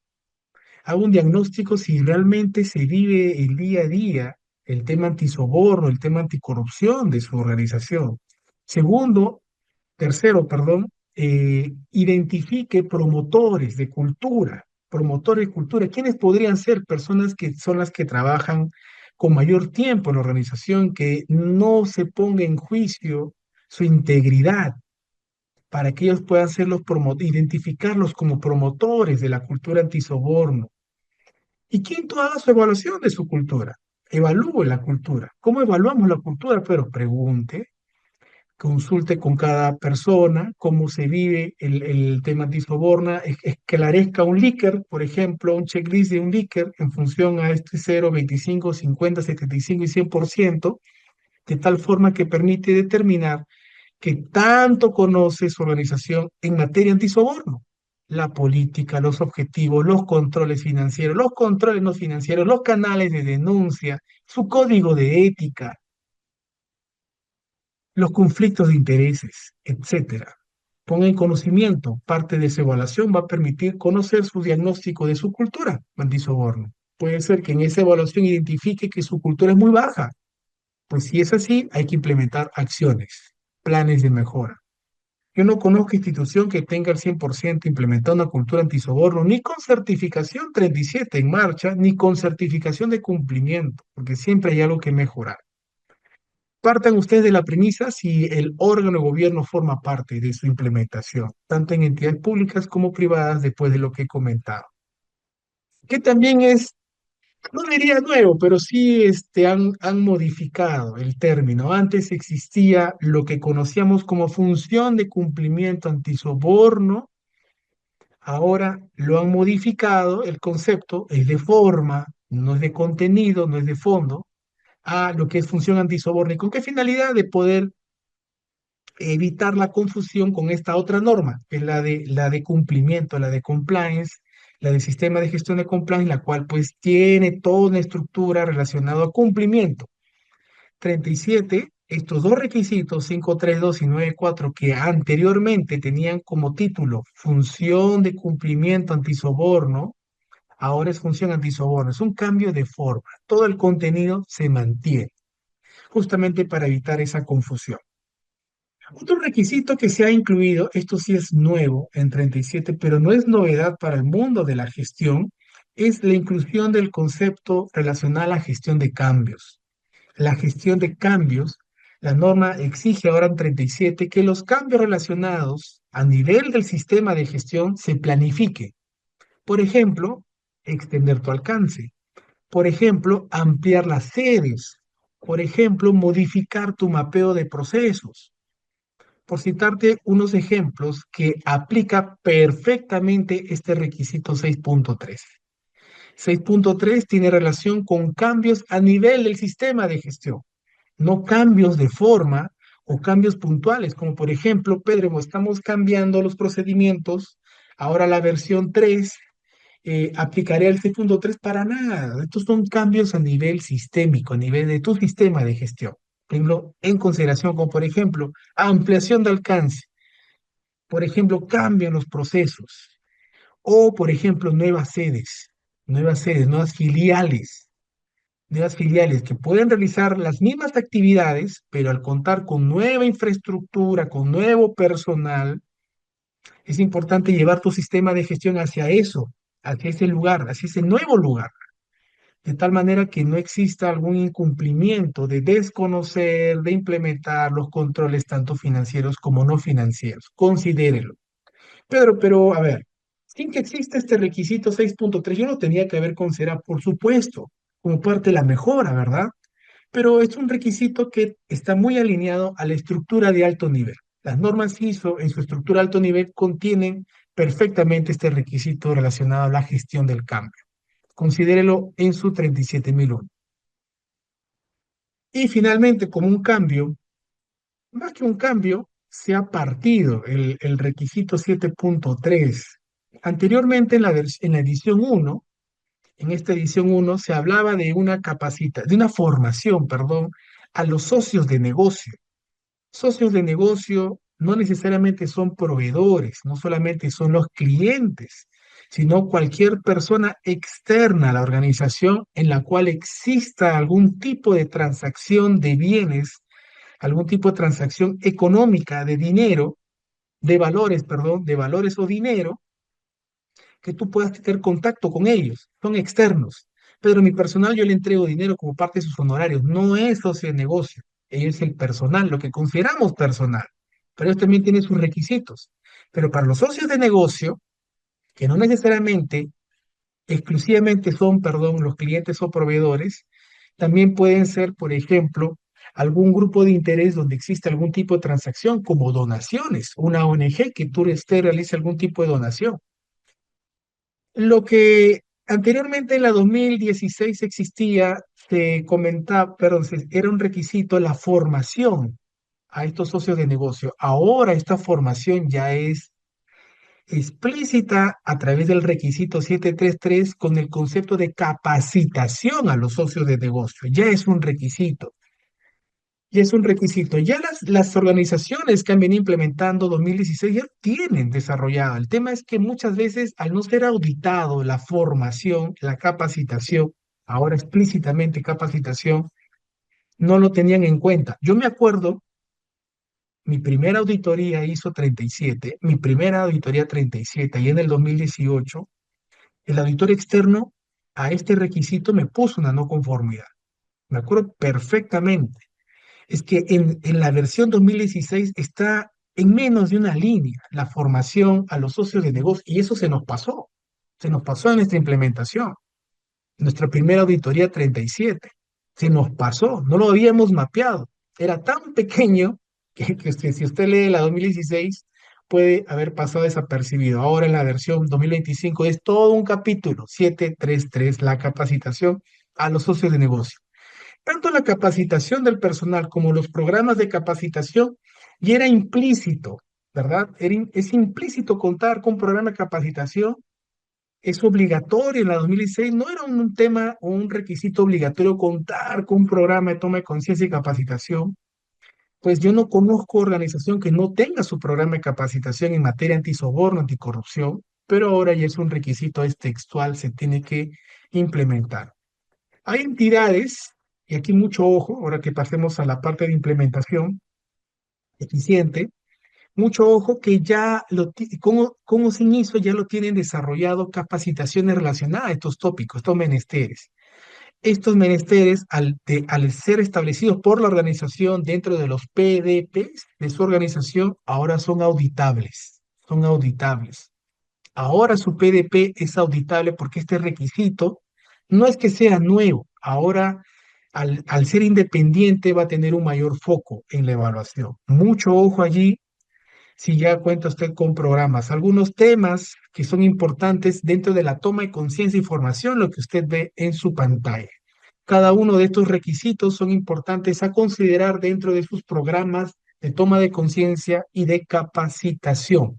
A: si realmente se vive el día a día el tema antisoborno, el tema anticorrupción de su organización. Segundo, tercero, perdón, identifique promotores de cultura. ¿Quiénes podrían ser personas que son las que trabajan con mayor tiempo en la organización, que no se ponga en juicio su integridad para que ellos puedan ser identificarlos como promotores de la cultura antisoborno? Y quinto, haga su evaluación de su cultura. Evalúe la cultura. ¿Cómo evaluamos la cultura? Pero pregunte, consulte con cada persona cómo se vive el tema antisoborna, esclarezca un Likert, por ejemplo, un checklist de un Likert en función a este 0, 25, 50, 75 y 100%, de tal forma que permite determinar que tanto conoce su organización en materia antisoborno. La política, los objetivos, los controles financieros, los controles no financieros, los canales de denuncia, su código de ética, los conflictos de intereses, etcétera. Ponga en conocimiento, parte de su evaluación va a permitir conocer su diagnóstico de su cultura antisoborno. Puede ser que en esa evaluación identifique que su cultura es muy baja, Pues si es así, hay que implementar acciones, planes de mejora. Yo no conozco institución que tenga al 100% implementada una cultura antisoborno, ni con certificación 37 en marcha, ni con certificación de cumplimiento, porque siempre hay algo que mejorar. Partan ustedes de la premisa si el órgano de gobierno forma parte de su implementación, tanto en entidades públicas como privadas, después de lo que he comentado. Que también es, no diría nuevo, pero sí han modificado el término. Antes existía lo que conocíamos como función de cumplimiento antisoborno. Ahora lo han modificado, el concepto es de forma, no es de contenido, no es de fondo, a lo que es función antisoborno. ¿Y con qué finalidad? De poder evitar la confusión con esta otra norma, que es la de cumplimiento, la de compliance, la del sistema de gestión de compliance, la cual pues tiene toda una estructura relacionada a cumplimiento. 37, estos dos requisitos, 532 y 94, que anteriormente tenían como título función de cumplimiento antisoborno, ahora es función antisoborno. Es un cambio de forma. Todo el contenido se mantiene, justamente para evitar esa confusión. Otro requisito que se ha incluido, esto sí es nuevo en 37, pero no es novedad para el mundo de la gestión, es la inclusión del concepto relacionado a la gestión de cambios. La gestión de cambios, la norma exige ahora en 37 que los cambios relacionados a nivel del sistema de gestión se planifique. Por ejemplo, extender tu alcance. Por ejemplo, ampliar las sedes. Por ejemplo, modificar tu mapeo de procesos. Por citarte unos ejemplos que aplica perfectamente este requisito 6.3. 6.3 tiene relación con cambios a nivel del sistema de gestión, no cambios de forma o cambios puntuales, como por ejemplo, Pedro, estamos cambiando los procedimientos, ahora la versión 3 aplicaré el 6.3 para nada. Estos son cambios a nivel sistémico, a nivel de tu sistema de gestión. Tenlo en consideración como, por ejemplo, ampliación de alcance, por ejemplo, cambian los procesos, o, por ejemplo, nuevas sedes, nuevas filiales que pueden realizar las mismas actividades, pero al contar con nueva infraestructura, con nuevo personal, es importante llevar tu sistema de gestión hacia eso, hacia ese lugar, hacia ese nuevo lugar, de tal manera que no exista algún incumplimiento de desconocer, de implementar los controles tanto financieros como no financieros. Considérelo. Pedro, pero a ver, sin que exista este requisito 6.3, yo lo tenía que haber considerado, por supuesto, como parte de la mejora, ¿verdad? Pero es un requisito que está muy alineado a la estructura de alto nivel. Las normas ISO en su estructura de alto nivel contienen perfectamente este requisito relacionado a la gestión del cambio. Considérelo en su 37001. Y finalmente, como un cambio, más que un cambio, se ha partido el requisito 7.3. Anteriormente, en la edición 1, en esta edición 1 se hablaba de de una formación, perdón, a los socios de negocio. Socios de negocio no necesariamente son proveedores, no solamente son los clientes, sino cualquier persona externa a la organización en la cual exista algún tipo de transacción de bienes, algún tipo de transacción económica de dinero, de valores, perdón, de valores o dinero, que tú puedas tener contacto con ellos. Son externos. Pero mi personal yo le entrego dinero como parte de sus honorarios. No es socio de negocio. Ellos es el personal, lo que consideramos personal. Pero ellos también tienen sus requisitos. Pero para los socios de negocio, que no necesariamente, exclusivamente son, perdón, los clientes o proveedores, también pueden ser, por ejemplo, algún grupo de interés donde existe algún tipo de transacción, como donaciones, una ONG que tú esté realice algún tipo de donación. Lo que anteriormente en la 2016 existía, se comentaba, perdón, era un requisito la formación a estos socios de negocio. Ahora esta formación ya es explícita a través del requisito 733 con el concepto de capacitación a los socios de negocio. Ya es un requisito. Y es un requisito. Ya las organizaciones que han venido implementando 2016 ya tienen desarrollado. El tema es que muchas veces, al no ser auditado la formación, la capacitación, ahora explícitamente capacitación, no lo tenían en cuenta. Yo me acuerdo, mi primera auditoría hizo 37, mi primera auditoría 37, y en el 2018, el auditor externo a este requisito me puso una no conformidad. Me acuerdo perfectamente. Es que en la versión 2016 está en menos de una línea la formación a los socios de negocio, y eso se nos pasó en nuestra implementación. Nuestra primera auditoría 37. Se nos pasó, no lo habíamos mapeado. Era tan pequeño que si usted lee la 2016 puede haber pasado desapercibido. Ahora en la versión 2025 es todo un capítulo, 733, la capacitación a los socios de negocio. Tanto la capacitación del personal como los programas de capacitación, y era implícito, ¿verdad? Es implícito contar con un programa de capacitación, es obligatorio en la 2016, no era un tema o un requisito obligatorio contar con un programa de toma de conciencia y capacitación. Pues yo no conozco organización que no tenga su programa de capacitación en materia antisoborno, anticorrupción, pero ahora ya es un requisito, es textual, se tiene que implementar. Hay entidades, y aquí mucho ojo, ahora que pasemos a la parte de implementación eficiente, mucho ojo que ya como sin ISO ya lo tienen desarrollado capacitaciones relacionadas a estos tópicos, estos menesteres. Estos menesteres, al ser establecidos por la organización dentro de los PDPs de su organización, ahora son auditables, son auditables. Ahora su PDP es auditable porque este requisito no es que sea nuevo, ahora al ser independiente va a tener un mayor foco en la evaluación. Mucho ojo allí si ya cuenta usted con programas. Algunos temas que son importantes dentro de la toma de conciencia y formación, lo que usted ve en su pantalla. Cada uno de estos requisitos son importantes a considerar dentro de sus programas de toma de conciencia y de capacitación.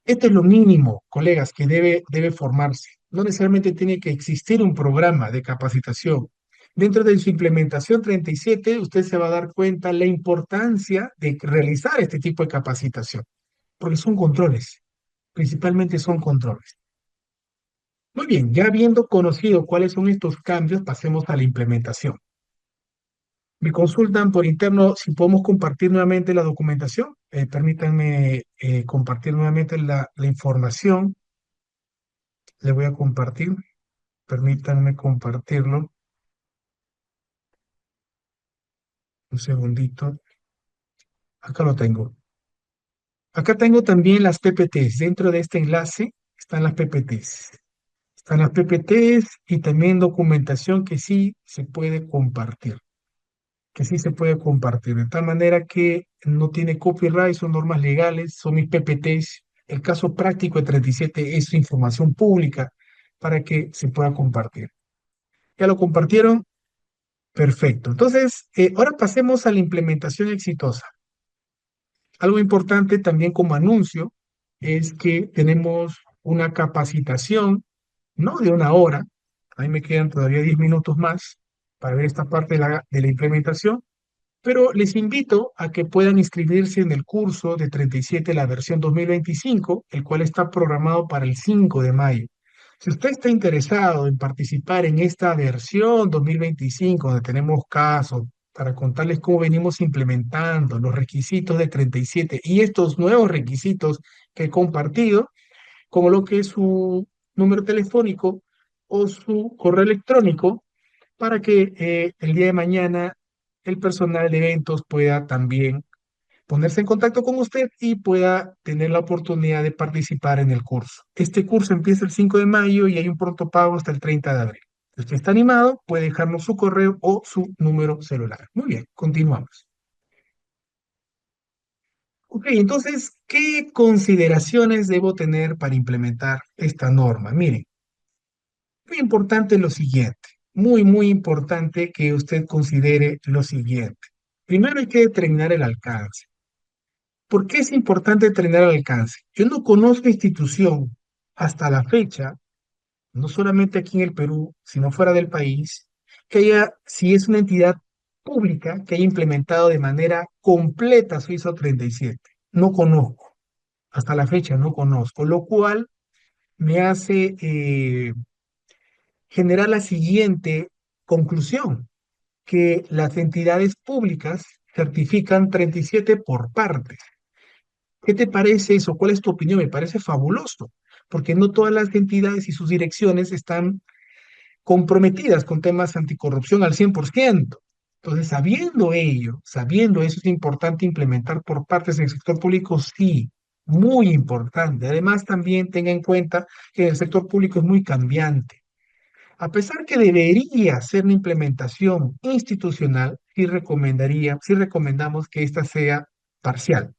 A: Esto es lo mínimo, colegas, que debe formarse. No necesariamente tiene que existir un programa de capacitación. Dentro de su implementación 37, usted se va a dar cuenta la importancia de realizar este tipo de capacitación, porque son controles, principalmente son controles. Muy bien, ya habiendo conocido cuáles son estos cambios, pasemos a la implementación. Me consultan por interno si podemos compartir nuevamente la documentación. Permítanme compartir nuevamente la información. Le voy a compartir. Permítanme compartirlo. Un segundito. Acá lo tengo. Acá tengo también las PPTs. Dentro de este enlace están las PPTs. Están las PPTs y también documentación que sí se puede compartir. Que sí se puede compartir. De tal manera que no tiene copyright, son normas legales, son mis PPTs. El caso práctico de 37 es información pública para que se pueda compartir. ¿Ya lo compartieron? Perfecto. Entonces, ahora pasemos a la implementación exitosa. Algo importante también como anuncio es que tenemos una capacitación, no de una hora, a mí me quedan todavía 10 minutos más para ver esta parte de la implementación, pero les invito a que puedan inscribirse en el curso de 37, la versión 2025, el cual está programado para el 5 de mayo. Si usted está interesado en participar en esta versión 2025, donde tenemos casos para contarles cómo venimos implementando los requisitos de 37 y estos nuevos requisitos que he compartido, como lo que es su número telefónico o su correo electrónico, para que el día de mañana el personal de eventos pueda también ponerse en contacto con usted y pueda tener la oportunidad de participar en el curso. Este curso empieza el 5 de mayo y hay un pronto pago hasta el 30 de abril. Si usted está animado, puede dejarnos su correo o su número celular. Muy bien, continuamos. Ok, entonces, ¿qué consideraciones debo tener para implementar esta norma? Miren, muy importante lo siguiente, muy importante que usted considere lo siguiente. Primero hay que determinar el alcance. ¿Por qué es importante determinar el alcance? Yo no conozco institución hasta la fecha, no solamente aquí en el Perú, sino fuera del país, que haya, si es una entidad pública, que haya implementado de manera completa su ISO 37. No conozco, hasta la fecha no conozco, lo cual me hace generar la siguiente conclusión. que las entidades públicas certifican 37 por partes. ¿Qué te parece eso? ¿Cuál es tu opinión? Me parece fabuloso, porque no todas las entidades y sus direcciones están comprometidas con temas anticorrupción al 100%. Entonces, sabiendo eso, es importante implementar por partes del sector público, sí, muy importante. Además, también tenga en cuenta que el sector público es muy cambiante. A pesar que debería ser una implementación institucional, sí recomendamos que esta sea parcial.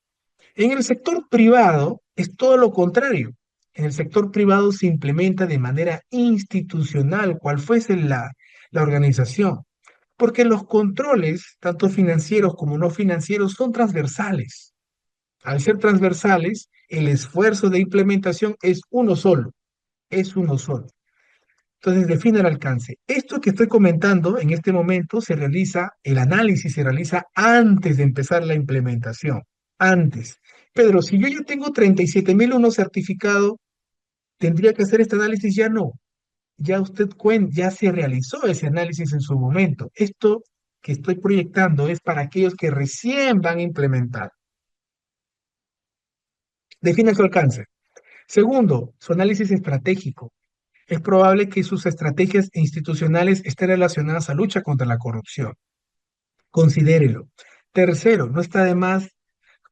A: En el sector privado es todo lo contrario. En el sector privado se implementa de manera institucional, cual fuese la organización, porque los controles, tanto financieros como no financieros, son transversales. Al ser transversales, el esfuerzo de implementación es uno solo. Entonces, define el alcance. Esto que estoy comentando en este momento el análisis se realiza antes de empezar la implementación. Antes. Pedro, si yo ya tengo 37.001 certificado, ¿tendría que hacer este análisis? Ya no. Ya se realizó ese análisis en su momento. Esto que estoy proyectando es para aquellos que recién van a implementar. Define su alcance. Segundo, su análisis estratégico. Es probable que sus estrategias institucionales estén relacionadas a lucha contra la corrupción. Considérelo. Tercero, no está de más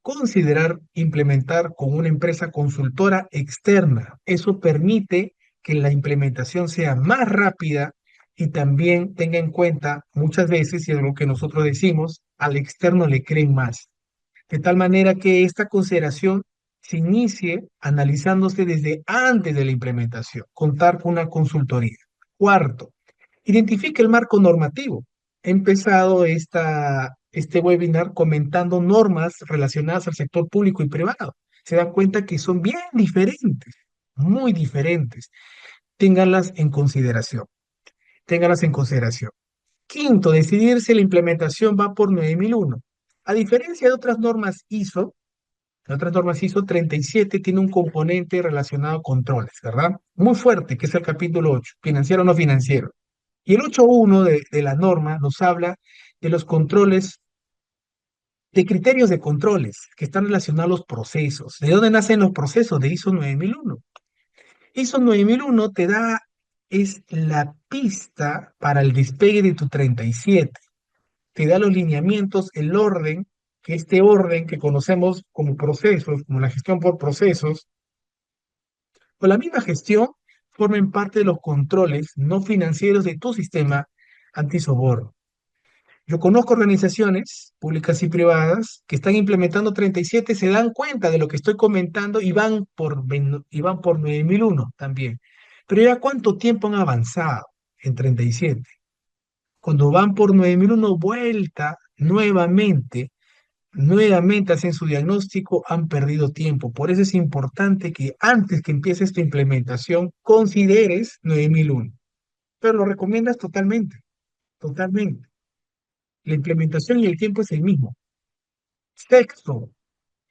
A: considerar implementar con una empresa consultora externa. Eso permite que la implementación sea más rápida y también tenga en cuenta muchas veces, y es lo que nosotros decimos, al externo le creen más. De tal manera que esta consideración se inicie analizándose desde antes de la implementación, contar con una consultoría. Cuarto, identifique el marco normativo. He empezado este webinar comentando normas relacionadas al sector público y privado. Se dan cuenta que son bien diferentes, muy diferentes. Ténganlas en consideración. Ténganlas en consideración. Quinto, decidir si la implementación va por 9001. A diferencia de otras normas ISO 37 tiene un componente relacionado a controles, ¿verdad? Muy fuerte, que es el capítulo 8, financiero o no financiero. Y el 8.1 de la norma nos habla de los controles, de criterios de controles que están relacionados a los procesos. ¿De dónde nacen los procesos? De ISO 9001. ISO 9001 es la pista para el despegue de tu 37. Te da los lineamientos, el orden, que este orden que conocemos como procesos, como la gestión por procesos, o la misma gestión, formen parte de los controles no financieros de tu sistema antisoborno. Yo conozco organizaciones públicas y privadas que están implementando 37, se dan cuenta de lo que estoy comentando y van por 9001 también. Pero ya cuánto tiempo han avanzado en 37. Cuando van por 9001 vuelta nuevamente hacen su diagnóstico, han perdido tiempo. Por eso es importante que antes que empieces tu implementación consideres 9001. Pero lo recomiendas totalmente, totalmente. La implementación y el tiempo es el mismo. Sexto,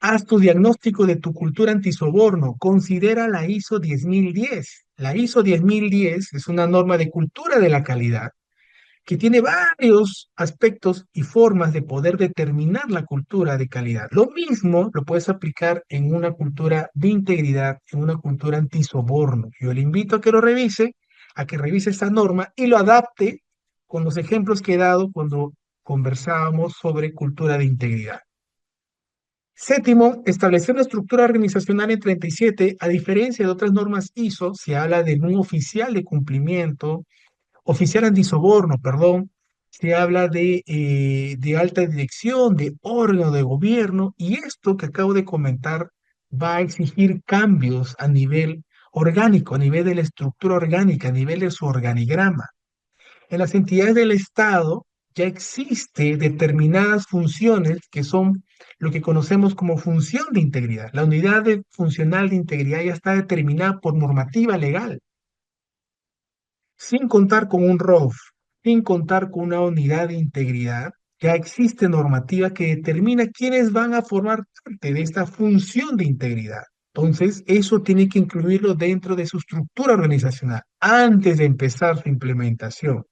A: haz tu diagnóstico de tu cultura antisoborno. Considera la ISO 10010. La ISO 10010 es una norma de cultura de la calidad que tiene varios aspectos y formas de poder determinar la cultura de calidad. Lo mismo lo puedes aplicar en una cultura de integridad, en una cultura antisoborno. Yo le invito a que lo revise, a que revise esta norma y lo adapte con los ejemplos que he dado cuando conversábamos sobre cultura de integridad. Séptimo, establecer una estructura organizacional en 37, a diferencia de otras normas ISO, se habla de un oficial de cumplimiento, oficial antisoborno, perdón, se habla de alta dirección, de órgano de gobierno, y esto que acabo de comentar va a exigir cambios a nivel orgánico, a nivel de la estructura orgánica, a nivel de su organigrama. En las entidades del Estado ya existe determinadas funciones que son lo que conocemos como función de integridad. La funcional de integridad ya está determinada por normativa legal, sin contar con un ROF, sin contar con una unidad de integridad. Ya existe normativa que determina quiénes van a formar parte de esta función de integridad. Entonces, eso tiene que incluirlo dentro de su estructura organizacional antes de empezar su implementación.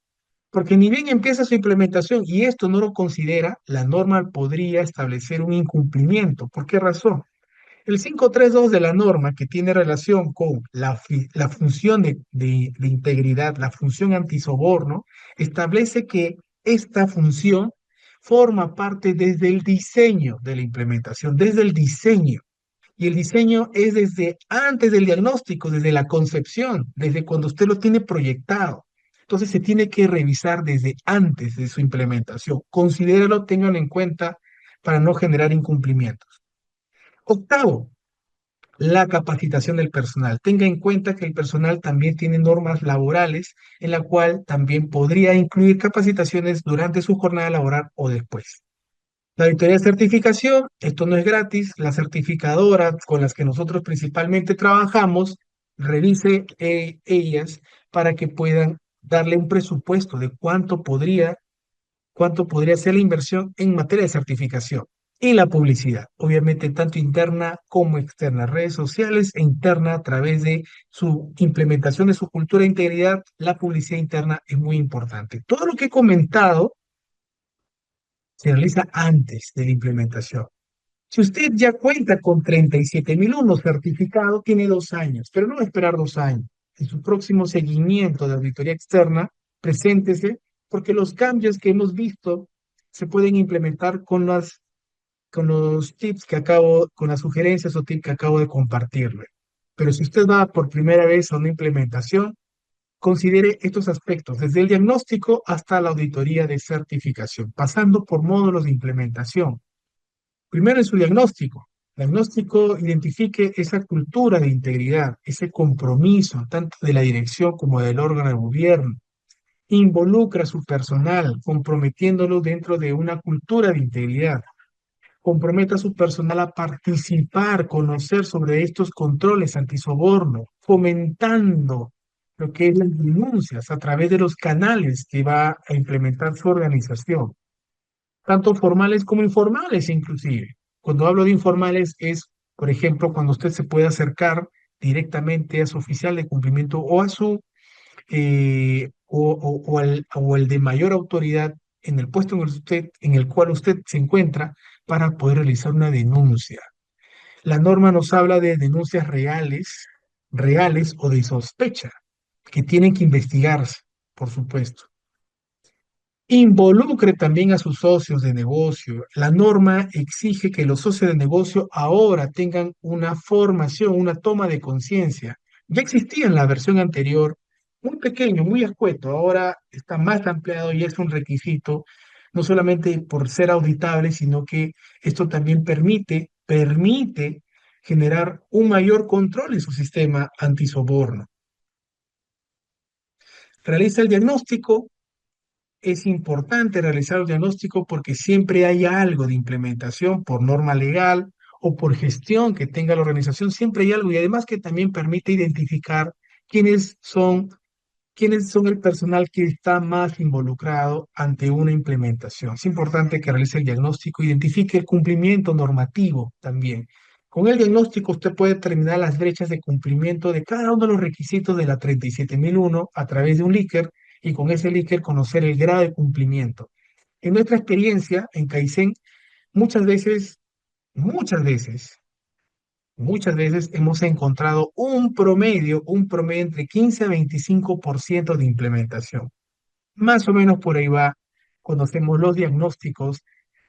A: Porque ni bien empieza su implementación y esto no lo considera, la norma podría establecer un incumplimiento. ¿Por qué razón? El 532 de la norma, que tiene relación con la función de integridad, la función antisoborno, establece que esta función forma parte desde el diseño de la implementación, desde el diseño. Y el diseño es desde antes del diagnóstico, desde la concepción, desde cuando usted lo tiene proyectado. Entonces se tiene que revisar desde antes de su implementación. Considéralo, ténganlo en cuenta para no generar incumplimientos. Octavo, la capacitación del personal. Tenga en cuenta que el personal también tiene normas laborales en la cual también podría incluir capacitaciones durante su jornada laboral o después. La auditoría de certificación, esto no es gratis, la certificadora con las que nosotros principalmente trabajamos, revise ellas para que puedan darle un presupuesto de cuánto podría ser la inversión en materia de certificación. Y la publicidad, obviamente tanto interna como externa, redes sociales e interna a través de su implementación de su cultura de integridad, la publicidad interna es muy importante. Todo lo que he comentado se realiza antes de la implementación. Si usted ya cuenta con 37.001 certificado, tiene 2 años, pero no va a esperar 2 años. En su próximo seguimiento de auditoría externa, preséntese, porque los cambios que hemos visto se pueden implementar con los tips que acabo, con las sugerencias o tips que acabo de compartirle. Pero si usted va por primera vez a una implementación, considere estos aspectos, desde el diagnóstico hasta la auditoría de certificación, pasando por módulos de implementación. Primero en su diagnóstico. Diagnóstico identifique esa cultura de integridad, ese compromiso, tanto de la dirección como del órgano de gobierno. Involucra a su personal, comprometiéndolo dentro de una cultura de integridad. Comprometa a su personal a participar, conocer sobre estos controles antisoborno, fomentando lo que es las denuncias a través de los canales que va a implementar su organización, tanto formales como informales inclusive. Cuando hablo de informales es, por ejemplo, cuando usted se puede acercar directamente a su oficial de cumplimiento o a su o el de mayor autoridad en el puesto en el cual usted se encuentra para poder realizar una denuncia. La norma nos habla de denuncias reales o de sospecha, que tienen que investigarse, por supuesto. Involucre también a sus socios de negocio. La norma exige que los socios de negocio ahora tengan una formación, una toma de conciencia. Ya existía en la versión anterior, muy pequeño, muy escueto, ahora está más ampliado y es un requisito, no solamente por ser auditable, sino que esto también permite generar un mayor control en su sistema antisoborno. Realiza el diagnóstico. Es importante realizar el diagnóstico porque siempre hay algo de implementación por norma legal o por gestión que tenga la organización, siempre hay algo y además que también permite identificar quiénes son, quiénes son el personal que está más involucrado ante una implementación. Es importante que realice el diagnóstico, identifique el cumplimiento normativo también. Con el diagnóstico usted puede determinar las brechas de cumplimiento de cada uno de los requisitos de la 37.001 a través de un líker y con ese líker conocer el grado de cumplimiento. En nuestra experiencia en Kaizen, muchas veces, muchas veces, muchas veces hemos encontrado un promedio entre 15 a 25% de implementación. Más o menos por ahí va cuando hacemos los diagnósticos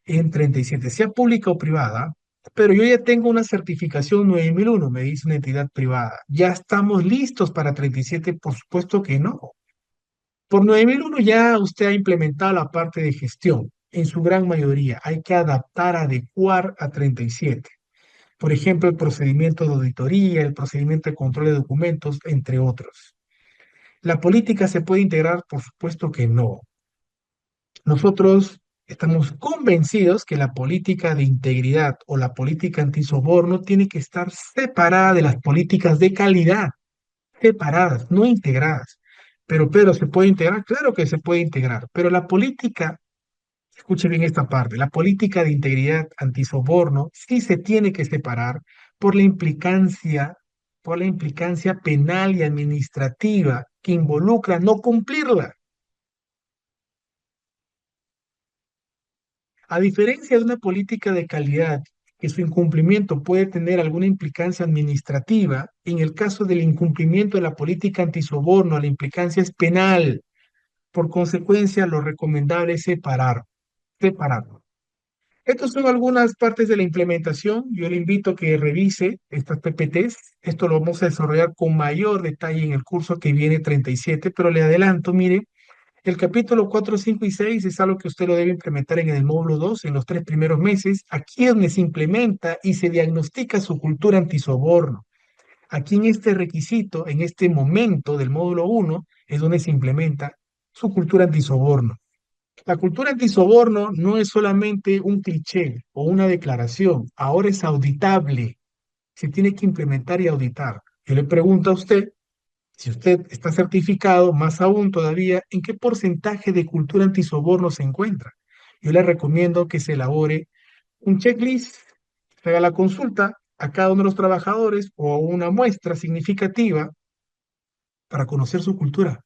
A: en 37, sea pública o privada, pero yo ya tengo una certificación 9001, me dice una entidad privada. ¿Ya estamos listos para 37? Por supuesto que no. Por 9001 ya usted ha implementado la parte de gestión, en su gran mayoría. Hay que adaptar, adecuar a 37. Por ejemplo, el procedimiento de auditoría, el procedimiento de control de documentos, entre otros. ¿La política se puede integrar? Por supuesto que no. Nosotros estamos convencidos que la política de integridad o la política antisoborno tiene que estar separada de las políticas de calidad, separadas, no integradas. Pero ¿se puede integrar? Claro que se puede integrar, pero la política, escuche bien esta parte, la política de integridad antisoborno sí se tiene que separar por por la implicancia penal y administrativa que involucra no cumplirla. A diferencia de una política de calidad, que su incumplimiento puede tener alguna implicancia administrativa, en el caso del incumplimiento de la política antisoborno, la implicancia es penal. Por consecuencia, lo recomendable es separarlo. Estas son algunas partes de la implementación. Yo le invito a que revise estas PPTs. Esto lo vamos a desarrollar con mayor detalle en el curso que viene 37, pero le adelanto, mire, el capítulo 4, 5 y 6 es algo que usted lo debe implementar en el módulo 2 en los 3 primeros meses. Aquí es donde se implementa y se diagnostica su cultura antisoborno. Aquí en este requisito, en este momento del módulo 1, es donde se implementa su cultura antisoborno. La cultura antisoborno no es solamente un cliché o una declaración, ahora es auditable, se tiene que implementar y auditar. Yo le pregunto a usted, si usted está certificado, más aún todavía, ¿en qué porcentaje de cultura antisoborno se encuentra? Yo le recomiendo que se elabore un checklist, se haga la consulta a cada uno de los trabajadores o una muestra significativa para conocer su cultura.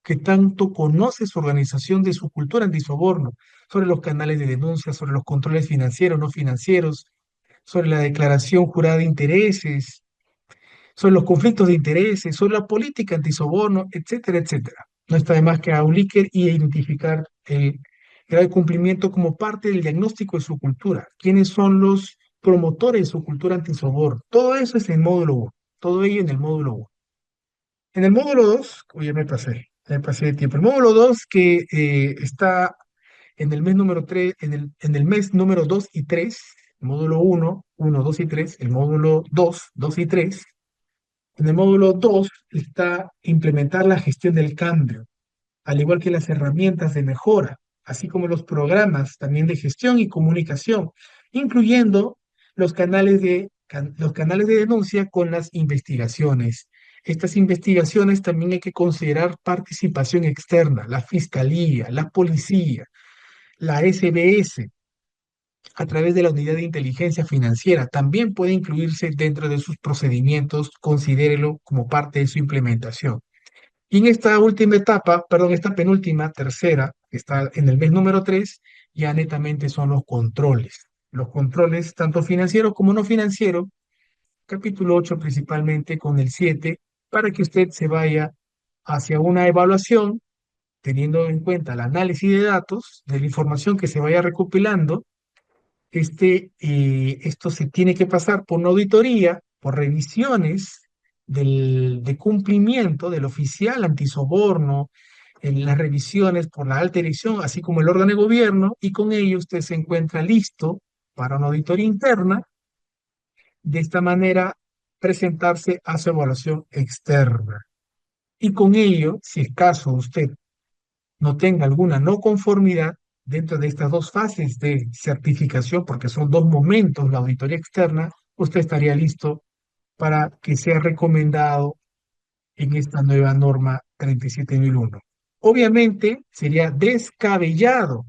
A: ¿Qué tanto conoce su organización de su cultura antisoborno? Sobre los canales de denuncia, sobre los controles financieros, no financieros, sobre la declaración jurada de intereses, sobre los conflictos de intereses, sobre la política antisoborno, etcétera, etcétera. No está de más que aplicar y identificar el grado de cumplimiento como parte del diagnóstico de su cultura. ¿Quiénes son los promotores de su cultura antisoborno? Todo eso es en el módulo 1, todo ello en el módulo 1. En el módulo 2, ya me pasé de tiempo. El módulo 2 que está en el mes número 3, en el mes número 2 y 3, el módulo 1, 1, 2 y 3, el módulo 2, 2 y 3. En el módulo 2 está implementar la gestión del cambio, al igual que las herramientas de mejora, así como los programas también de gestión y comunicación, incluyendo los canales de denuncia con las investigaciones. Estas investigaciones también hay que considerar participación externa, la fiscalía, la policía, la SBS, a través de la unidad de inteligencia financiera. También puede incluirse dentro de sus procedimientos, considérelo como parte de su implementación. Y en esta última etapa, perdón, esta penúltima, tercera, que está en el mes número 3, ya netamente son los controles. Los controles, tanto financieros como no financieros, capítulo 8 principalmente con el 7, para que usted se vaya hacia una evaluación, teniendo en cuenta el análisis de datos, de la información que se vaya recopilando. Esto se tiene que pasar por una auditoría, por revisiones de cumplimiento del oficial antisoborno, en las revisiones por la alta dirección, así como el órgano de gobierno, y con ello usted se encuentra listo para una auditoría interna, de esta manera presentarse a su evaluación externa. Y con ello, si es caso usted no tenga alguna no conformidad dentro de estas dos fases de certificación, porque son dos momentos, la auditoría externa, usted estaría listo para que sea recomendado en esta nueva norma 37001. Obviamente sería descabellado,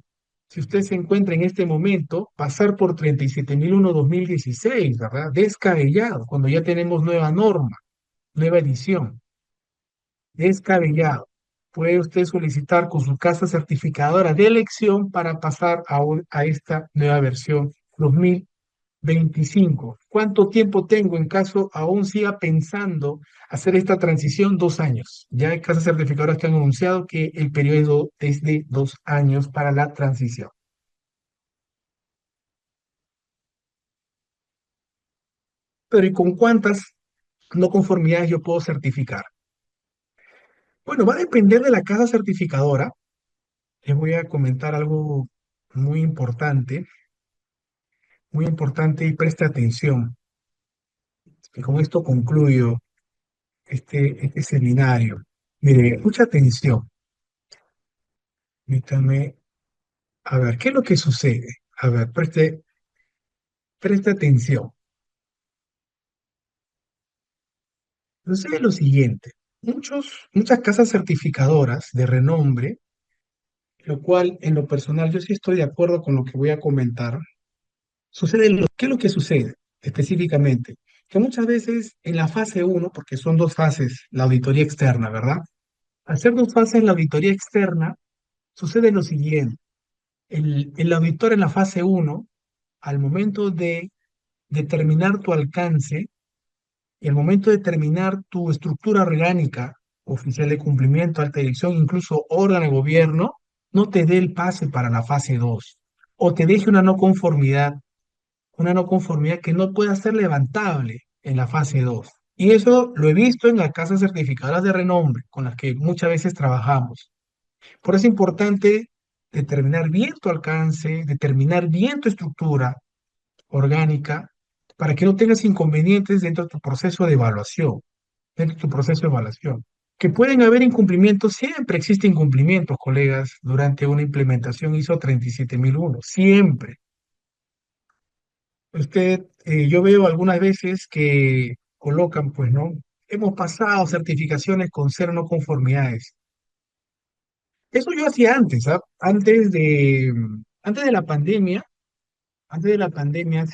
A: si usted se encuentra en este momento, pasar por 37001 2016, ¿verdad? Descabellado, cuando ya tenemos nueva norma, nueva edición. Descabellado. Puede usted solicitar con su casa certificadora de elección para pasar a esta nueva versión 2025. ¿Cuánto tiempo tengo en caso aún siga pensando hacer esta transición? 2 años. Ya hay casas certificadoras que han anunciado que el periodo es de 2 años para la transición. Pero ¿y con cuántas no conformidades yo puedo certificar? Bueno, va a depender de la casa certificadora. Les voy a comentar algo muy importante, muy importante, y preste atención. Y con esto concluyo este seminario. Mire, mucha atención. Permítame, a ver, ¿qué es lo que sucede? A ver, preste atención. Sucede lo siguiente. Muchas casas certificadoras de renombre, lo cual en lo personal yo sí estoy de acuerdo con lo que voy a comentar. ¿Qué es lo que sucede específicamente? Que muchas veces en la fase uno, porque son dos fases, la auditoría externa, ¿verdad? Al ser dos fases la auditoría externa, sucede lo siguiente. El auditor en la fase uno, al momento de determinar tu alcance y al momento de determinar tu estructura orgánica, oficial de cumplimiento, alta dirección, incluso órgano de gobierno, no te dé el pase para la fase 2 o te deje una no conformidad que no pueda ser levantable en la fase 2. Y eso lo he visto en las casas certificadoras de renombre con las que muchas veces trabajamos. Por eso es importante determinar bien tu alcance, determinar bien tu estructura orgánica, para que no tengas inconvenientes dentro de tu proceso de evaluación, dentro de tu proceso de evaluación. Que pueden haber incumplimientos, siempre existen incumplimientos, colegas, durante una implementación ISO 37001, siempre. Yo veo algunas veces que colocan, pues, ¿no? Hemos pasado certificaciones con cero no conformidades. Eso yo hacía antes, ¿ah? Antes de la pandemia, hace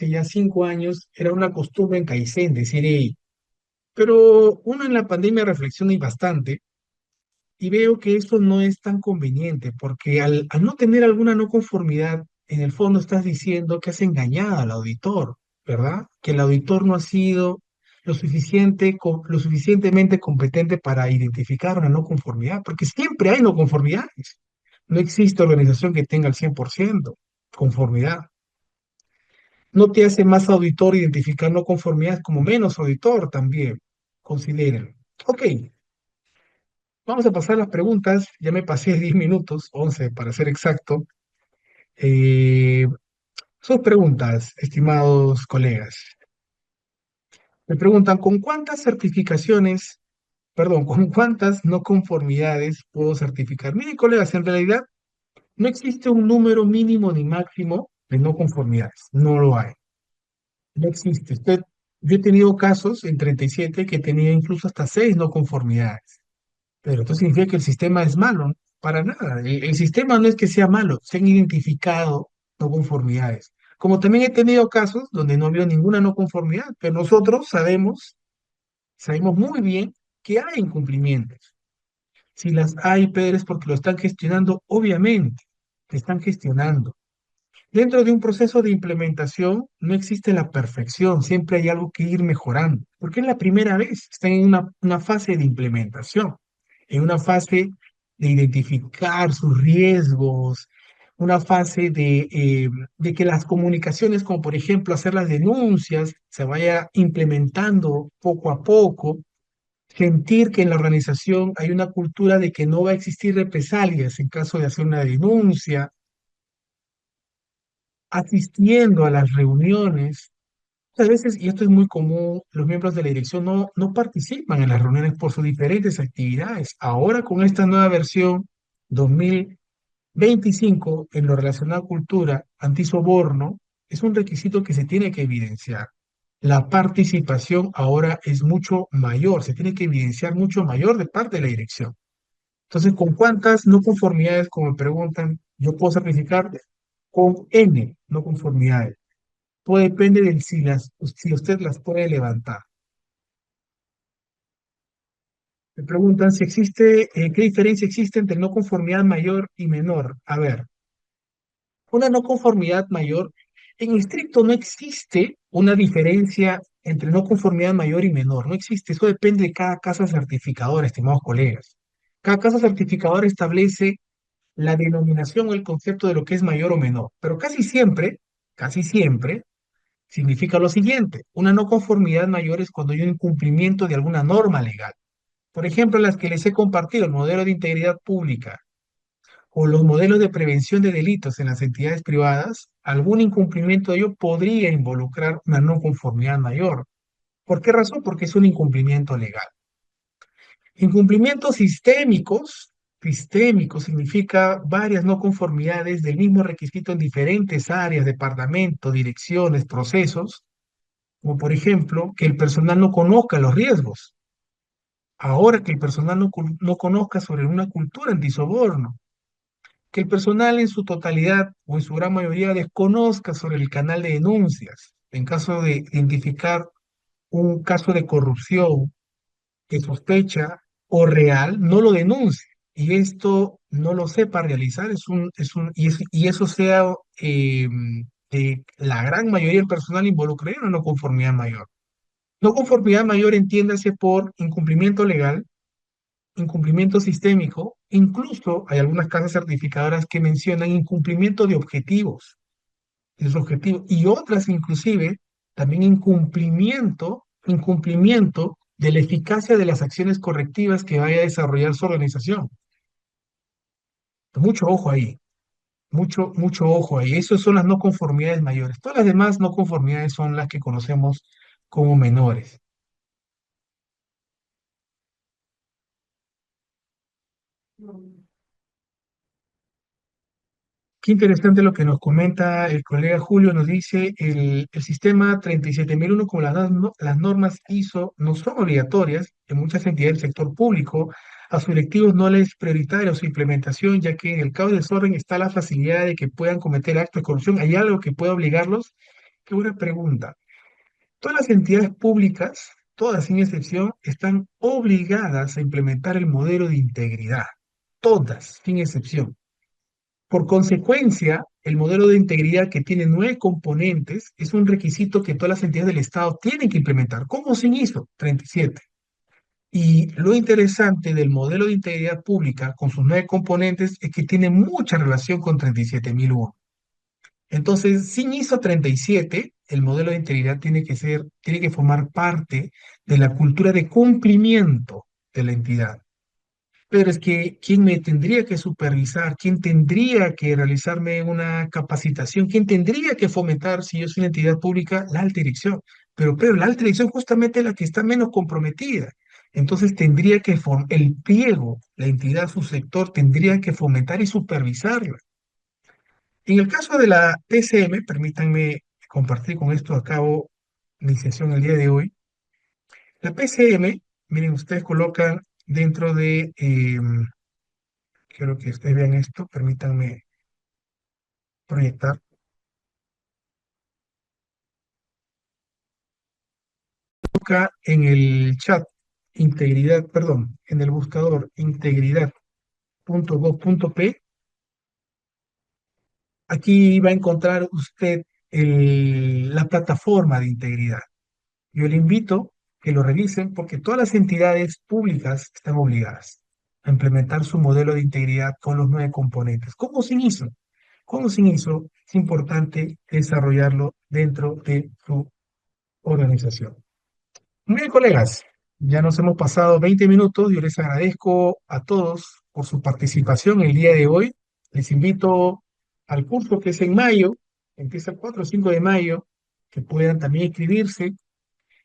A: ya 5 años, era una costumbre en Kaizen decir, "Ey", pero uno en la pandemia reflexiona y bastante y veo que eso no es tan conveniente, porque al no tener alguna no conformidad, en el fondo estás diciendo que has engañado al auditor, ¿verdad? Que el auditor no ha sido lo suficientemente competente para identificar una no conformidad, porque siempre hay no conformidades. No existe organización que tenga el 100% conformidad. No te hace más auditor identificar no conformidades como menos auditor también. Consideren. Ok, vamos a pasar las preguntas. Ya me pasé 10 minutos, 11 para ser exacto. Eh, Sus preguntas, estimados colegas. Me preguntan, ¿con cuántas certificaciones, perdón, con cuántas no conformidades puedo certificar? Miren, colegas, en realidad no existe un número mínimo ni máximo de no conformidades. No lo hay. No existe. Yo he tenido casos en 37 que tenía incluso hasta 6 no conformidades. Pero esto significa que el sistema es malo, ¿no? Para nada. El sistema no es que sea malo, se han identificado no conformidades. Como también he tenido casos donde no veo ninguna no conformidad, pero nosotros sabemos muy bien que hay incumplimientos. Si las hay, Pedro, es porque lo están gestionando, obviamente, lo están gestionando. Dentro de un proceso de implementación no existe la perfección, siempre hay algo que ir mejorando, porque es la primera vez, están en una fase de implementación, en una fase de identificar sus riesgos, una fase de que las comunicaciones, como por ejemplo hacer las denuncias, se vaya implementando poco a poco, sentir que en la organización hay una cultura de que no va a existir represalias en caso de hacer una denuncia, asistiendo a las reuniones. Muchas veces, y esto es muy común, los miembros de la dirección no participan en las reuniones por sus diferentes actividades. Ahora con esta nueva versión 2025 en lo relacionado a cultura, antisoborno, es un requisito que se tiene que evidenciar. La participación ahora es mucho mayor, se tiene que evidenciar mucho mayor de parte de la dirección. Entonces, ¿con cuántas no conformidades, como me preguntan, yo puedo certificar? Con N no conformidades. Todo depende de si usted las puede levantar. Me preguntan si existe, qué diferencia existe entre no conformidad mayor y menor. A ver, una no conformidad mayor, en estricto no existe una diferencia entre no conformidad mayor y menor. No existe. Eso depende de cada casa certificadora, estimados colegas. Cada casa certificadora establece la denominación o el concepto de lo que es mayor o menor. Pero casi siempre, significa lo siguiente: una no conformidad mayor es cuando hay un incumplimiento de alguna norma legal. Por ejemplo, las que les he compartido, el modelo de integridad pública o los modelos de prevención de delitos en las entidades privadas, algún incumplimiento de ello podría involucrar una no conformidad mayor. ¿Por qué razón? Porque es un incumplimiento legal. Incumplimientos sistémicos significa varias no conformidades del mismo requisito en diferentes áreas, departamentos, direcciones, procesos, como por ejemplo que el personal no conozca los riesgos. Ahora que el personal no conozca sobre una cultura antisoborno, que el personal en su totalidad o en su gran mayoría desconozca sobre el canal de denuncias en caso de identificar un caso de corrupción que sospecha o real, no lo denuncie y esto no lo sepa realizar, y eso sea la gran mayoría del personal involucrado en una no conformidad mayor. No conformidad mayor entiéndase por incumplimiento legal, incumplimiento sistémico, incluso hay algunas casas certificadoras que mencionan incumplimiento de sus objetivos, y otras inclusive también incumplimiento de la eficacia de las acciones correctivas que vaya a desarrollar su organización. Mucho ojo ahí, mucho ojo ahí. Esas son las no conformidades mayores. Todas las demás no conformidades son las que conocemos como menores. Qué interesante lo que nos comenta el colega Julio, nos dice el sistema 37001 como las normas ISO no son obligatorias en muchas entidades del sector público, a sus directivos no les es prioritaria su implementación, ya que en el caos de desorden está la facilidad de que puedan cometer actos de corrupción. ¿Hay algo que pueda obligarlos? Qué buena pregunta. Todas las entidades públicas, todas sin excepción, están obligadas a implementar el modelo de integridad, todas sin excepción. Por consecuencia, el modelo de integridad que tiene 9 componentes es un requisito que todas las entidades del Estado tienen que implementar, como se hizo 37. Y lo interesante del modelo de integridad pública con sus 9 componentes es que tiene mucha relación con 37001. Entonces, sin ISO 37, el modelo de integridad tiene que formar parte de la cultura de cumplimiento de la entidad. Pero es que, ¿quién me tendría que supervisar? ¿Quién tendría que realizarme una capacitación? ¿Quién tendría que fomentar, si yo soy una entidad pública, la alta dirección? Pero la alta dirección justamente es la que está menos comprometida. Entonces tendría que, el pliego, la entidad, su sector, tendría que fomentar y supervisarla. En el caso de la PCM, permítanme compartir con esto a cabo mi sesión el día de hoy. La PCM, miren, ustedes colocan dentro de, quiero que ustedes vean esto, permítanme proyectar. Coloca en el chat integridad, perdón, en el buscador integridad.gov.p. Aquí va a encontrar usted la plataforma de integridad. Yo le invito que lo revisen porque todas las entidades públicas están obligadas a implementar su modelo de integridad con los 9 componentes. ¿Cómo se hizo? ¿Cómo se hizo? Es importante desarrollarlo dentro de su organización. Muy bien, colegas, ya nos hemos pasado 20 minutos. Yo les agradezco a todos por su participación el día de hoy. Les invito al curso que es en mayo, empieza el 4 o 5 de mayo, que puedan también inscribirse.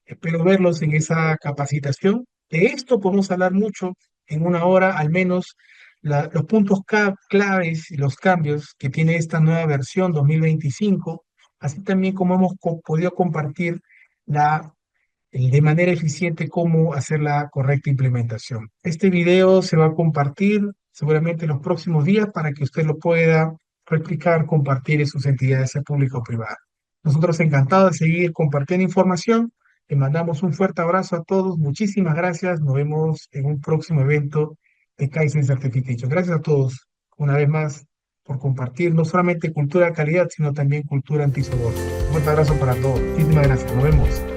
A: Espero verlos en esa capacitación. De esto podemos hablar mucho en una hora, al menos los puntos claves y los cambios que tiene esta nueva versión 2025, así también como hemos podido compartir de manera eficiente cómo hacer la correcta implementación. Este video se va a compartir seguramente en los próximos días para que usted lo pueda replicar, compartir en sus entidades, sea pública o privada. Nosotros encantados de seguir compartiendo información. Le mandamos un fuerte abrazo a todos. Muchísimas gracias. Nos vemos en un próximo evento de Kaizen Certification. Gracias a todos, una vez más, por compartir no solamente cultura de calidad, sino también cultura antisoborno. Un fuerte abrazo para todos. Muchísimas gracias. Nos vemos.